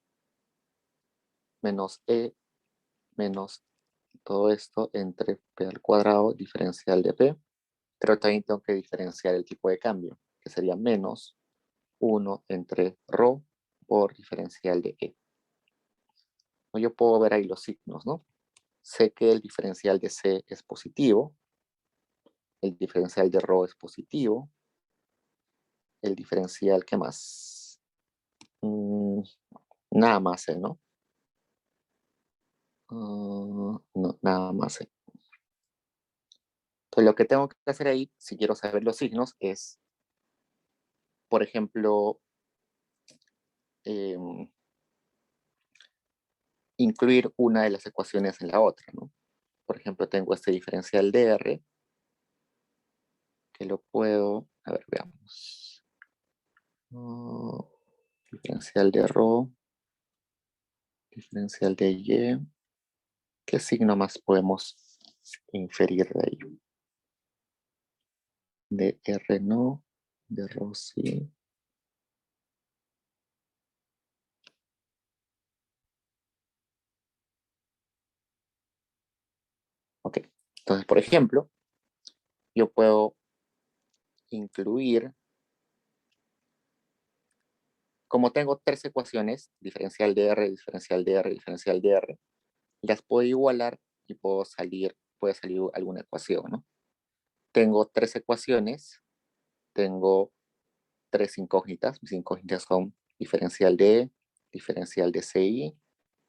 E menos todo esto entre P al cuadrado diferencial de P. Pero también tengo que diferenciar el tipo de cambio, que sería menos 1 entre ρ por diferencial de E. Yo puedo ver ahí los signos, ¿no? Sé que el diferencial de C es positivo, el diferencial de ρ es positivo, el diferencial, ¿qué más? Nada más C, ¿no? No, nada más C. Entonces lo que tengo que hacer ahí, si quiero saber los signos, es, por ejemplo, incluir una de las ecuaciones en la otra, ¿no? Por ejemplo, tengo este diferencial de R, que lo puedo, a ver, veamos. Diferencial de ρ, diferencial de Y. ¿Qué signo más podemos inferir de ahí? De R no, de ρ sí. Ok, entonces, por ejemplo, yo puedo incluir, como tengo tres ecuaciones, diferencial de R, diferencial de R, diferencial de R, las puedo igualar y puede salir alguna ecuación, ¿no? Tengo tres ecuaciones, tengo tres incógnitas. Mis incógnitas son diferencial de E, diferencial de CI,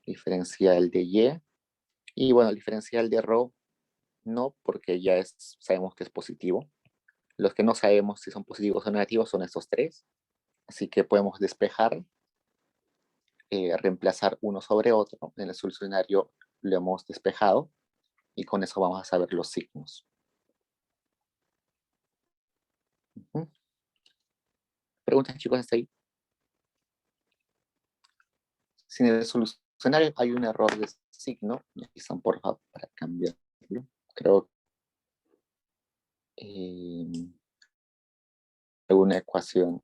diferencial de Y, y bueno, el diferencial de ρ no, porque ya sabemos que es positivo. Los que no sabemos si son positivos o negativos son estos tres, así que podemos despejar, reemplazar uno sobre otro. En el solucionario lo hemos despejado y con eso vamos a saber los signos. ¿Preguntas, chicos, hasta ahí? Si en el solucionario hay un error de signo, me avisan por favor para cambiarlo. Creo alguna ecuación.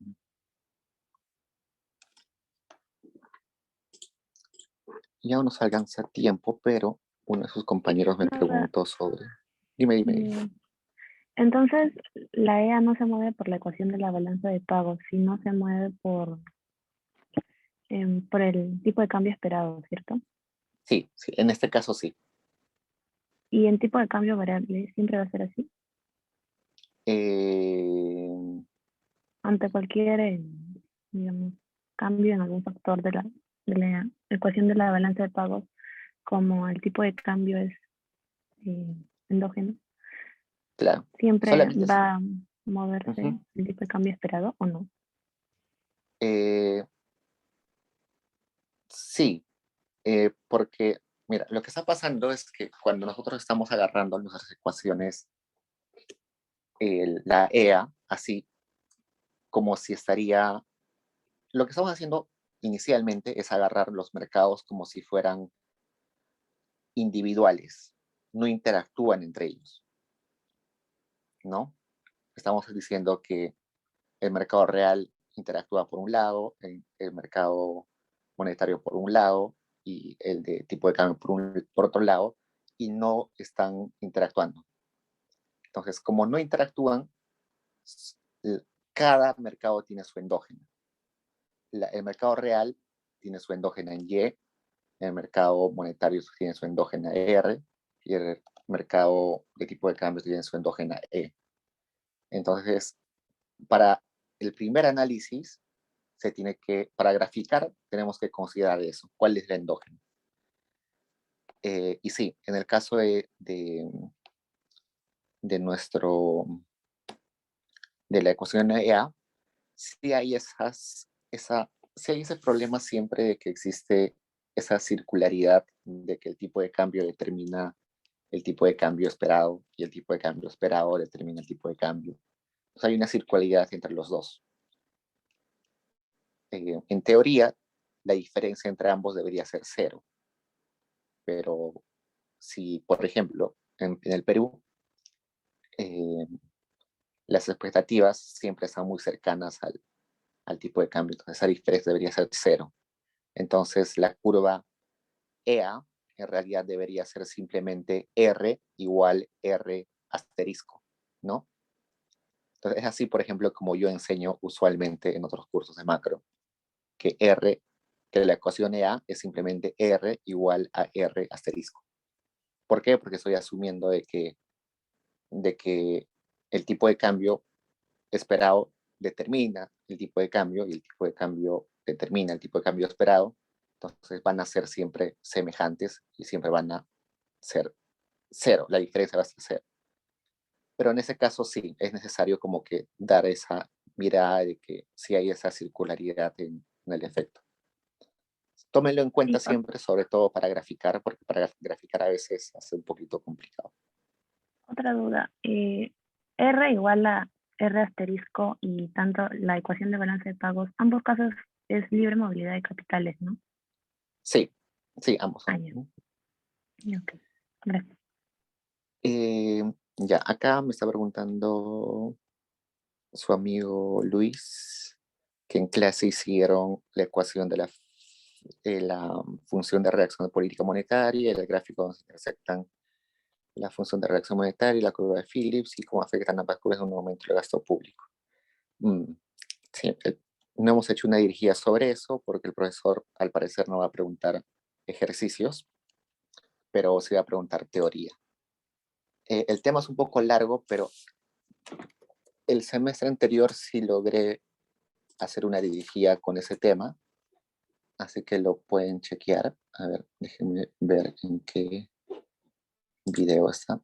Ya no nos alcanza tiempo, pero uno de sus compañeros me preguntó sobre. Dime.
Entonces, la EA no se mueve por la ecuación de la balanza de pagos, sino se mueve por el tipo de cambio esperado, ¿cierto?
Sí, en este caso sí.
¿Y en tipo de cambio variable siempre va a ser así? Ante cualquier, digamos, cambio en algún factor de la ecuación de la balanza de pagos, como el tipo de cambio es endógeno,
Claro.
¿siempre
Solamente
va a moverse el tipo de cambio esperado o no?
Sí, porque, mira, lo que está pasando es que cuando nosotros estamos agarrando nuestras ecuaciones, la EA, así como si estaría, lo que estamos haciendo inicialmente es agarrar los mercados como si fueran individuales, no interactúan entre ellos, ¿no? Estamos diciendo que el mercado real interactúa por un lado, el mercado monetario por un lado y el de tipo de cambio por otro lado, y no están interactuando. Entonces, como no interactúan, cada mercado tiene su endógena. El mercado real tiene su endógena en Y, el mercado monetario tiene su endógena R, y el mercado de tipo de cambio tiene su endógena E. Entonces, para el primer análisis, se tiene que, para graficar, tenemos que considerar eso, cuál es el endógeno. Y sí, en el caso de la ecuación EA, sí hay sí hay ese problema siempre de que existe esa circularidad de que el tipo de cambio determina el tipo de cambio esperado y el tipo de cambio esperado determina el tipo de cambio. Entonces hay una circularidad entre los dos. En teoría, la diferencia entre ambos debería ser cero. Pero si, por ejemplo, en el Perú, las expectativas siempre están muy cercanas al tipo de cambio, entonces esa diferencia debería ser cero. Entonces la curva EA en realidad debería ser simplemente R igual R asterisco, ¿no? Entonces es así, por ejemplo, como yo enseño usualmente en otros cursos de macro, que la ecuación EA es simplemente R igual a R asterisco. ¿Por qué? Porque estoy asumiendo de que el tipo de cambio esperado determina el tipo de cambio y el tipo de cambio determina el tipo de cambio esperado. Entonces van a ser siempre semejantes y siempre van a ser cero, la diferencia va a ser cero. Pero en ese caso sí, es necesario como que dar esa mirada de que sí hay esa circularidad en el efecto. Tómenlo en cuenta
Sí,
siempre, sobre todo para graficar, porque para graficar a veces hace un poquito complicado.
otra duda. R igual a R asterisco y tanto la ecuación de balance de pagos, ambos casos es libre movilidad de capitales, ¿no?
Sí, sí, ambos.
Ah, ya. Ok, gracias.
Ya, acá me está preguntando su amigo Luis que en clase hicieron la ecuación de la función de reacción de política monetaria, el gráfico donde se intersectan la función de reacción monetaria y la curva de Phillips y cómo afectan ambas curvas en un aumento del gasto público. Sí, no hemos hecho una dirigida sobre eso porque el profesor al parecer no va a preguntar ejercicios, pero sí va a preguntar teoría. El tema es un poco largo, pero el semestre anterior sí logré hacer una dirigida con ese tema, así que lo pueden chequear. A ver, déjenme ver en qué video está.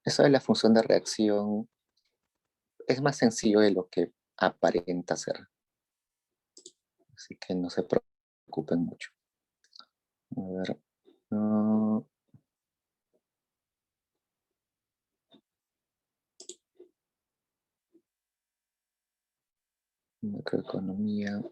Eso de la función de reacción es más sencillo de lo que aparenta ser, así que no se preocupen mucho. A ver, macroeconomía.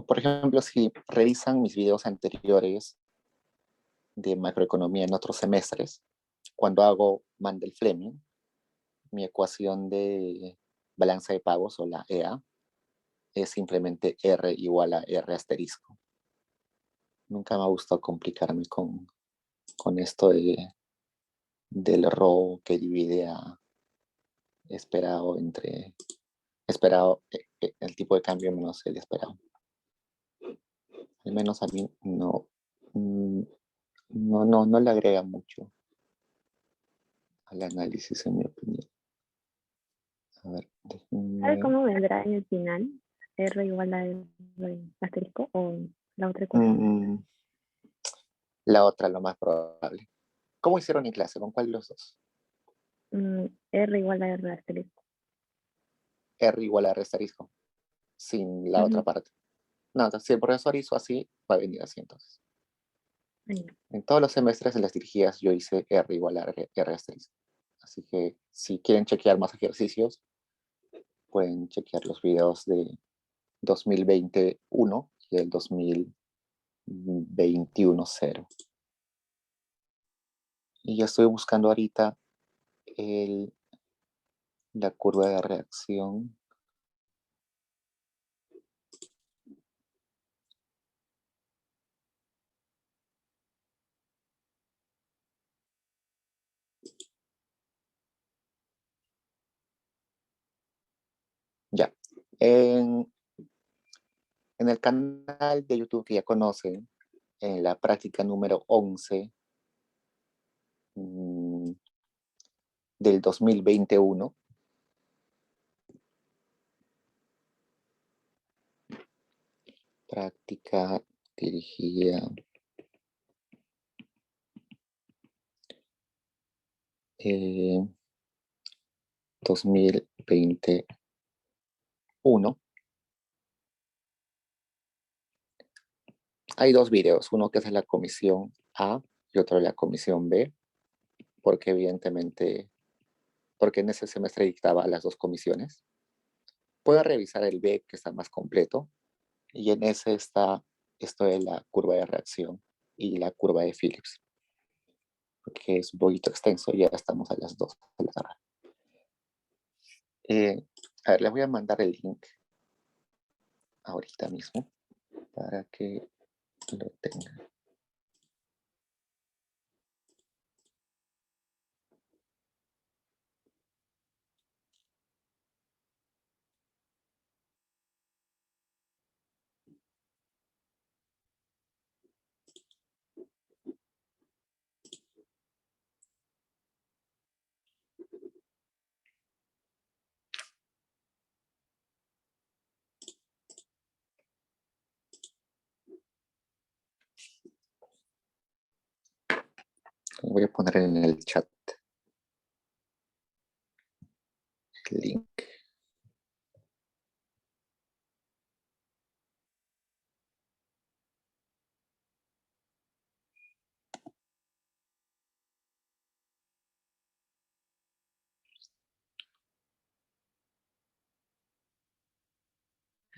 Por ejemplo, si revisan mis videos anteriores de macroeconomía en otros semestres, cuando hago Mandel-Fleming, mi ecuación de balanza de pagos o la EA es simplemente R igual a R asterisco. Nunca me ha gustado complicarme con esto del RO que divide a esperado el tipo de cambio menos el esperado. Al menos a mí no le agrega mucho al análisis, en mi opinión. A ver,
¿Sabe cómo vendrá en el final? R igual a R asterisco o la otra ecuación.
La otra, lo más probable. ¿Cómo hicieron en clase? ¿Con cuál de los dos?
R igual a R asterisco.
R igual a R asterisco, sin la otra parte. No, entonces, si el profesor hizo así, va a venir así entonces. En todos los semestres de las dirigías yo hice R igual a R asterisco. Así que si quieren chequear más ejercicios, pueden chequear los videos de 2021 y el 2021-0. Y ya estoy buscando ahorita la curva de reacción. En, en el canal de YouTube que ya conocen, en la práctica número 11 del 2021, práctica dirigida 2021. Hay dos videos, uno que es de la comisión A y otro de la comisión B, porque evidentemente, porque en ese semestre dictaba las dos comisiones. Pueden revisar el B, que está más completo, y en ese está esto de la curva de reacción y la curva de Phillips, que es un poquito extenso, ya estamos a las 2 de la tarde. A ver, les voy a mandar el link ahorita mismo para que lo tengan. Lo voy a poner en el chat el link.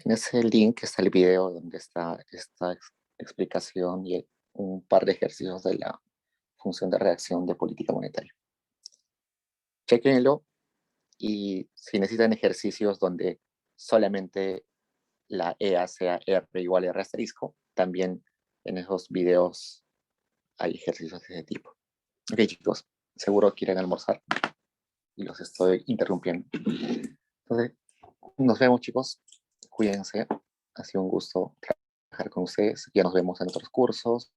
En ese link está el video donde está esta explicación y un par de ejercicios de la función de reacción de política monetaria. Chequenlo y si necesitan ejercicios donde solamente la EA sea R igual a R asterisco, también en esos videos hay ejercicios de ese tipo. Ok, chicos, seguro quieren almorzar y los estoy interrumpiendo. Entonces, nos vemos, chicos. Cuídense. Ha sido un gusto trabajar con ustedes. Ya nos vemos en otros cursos.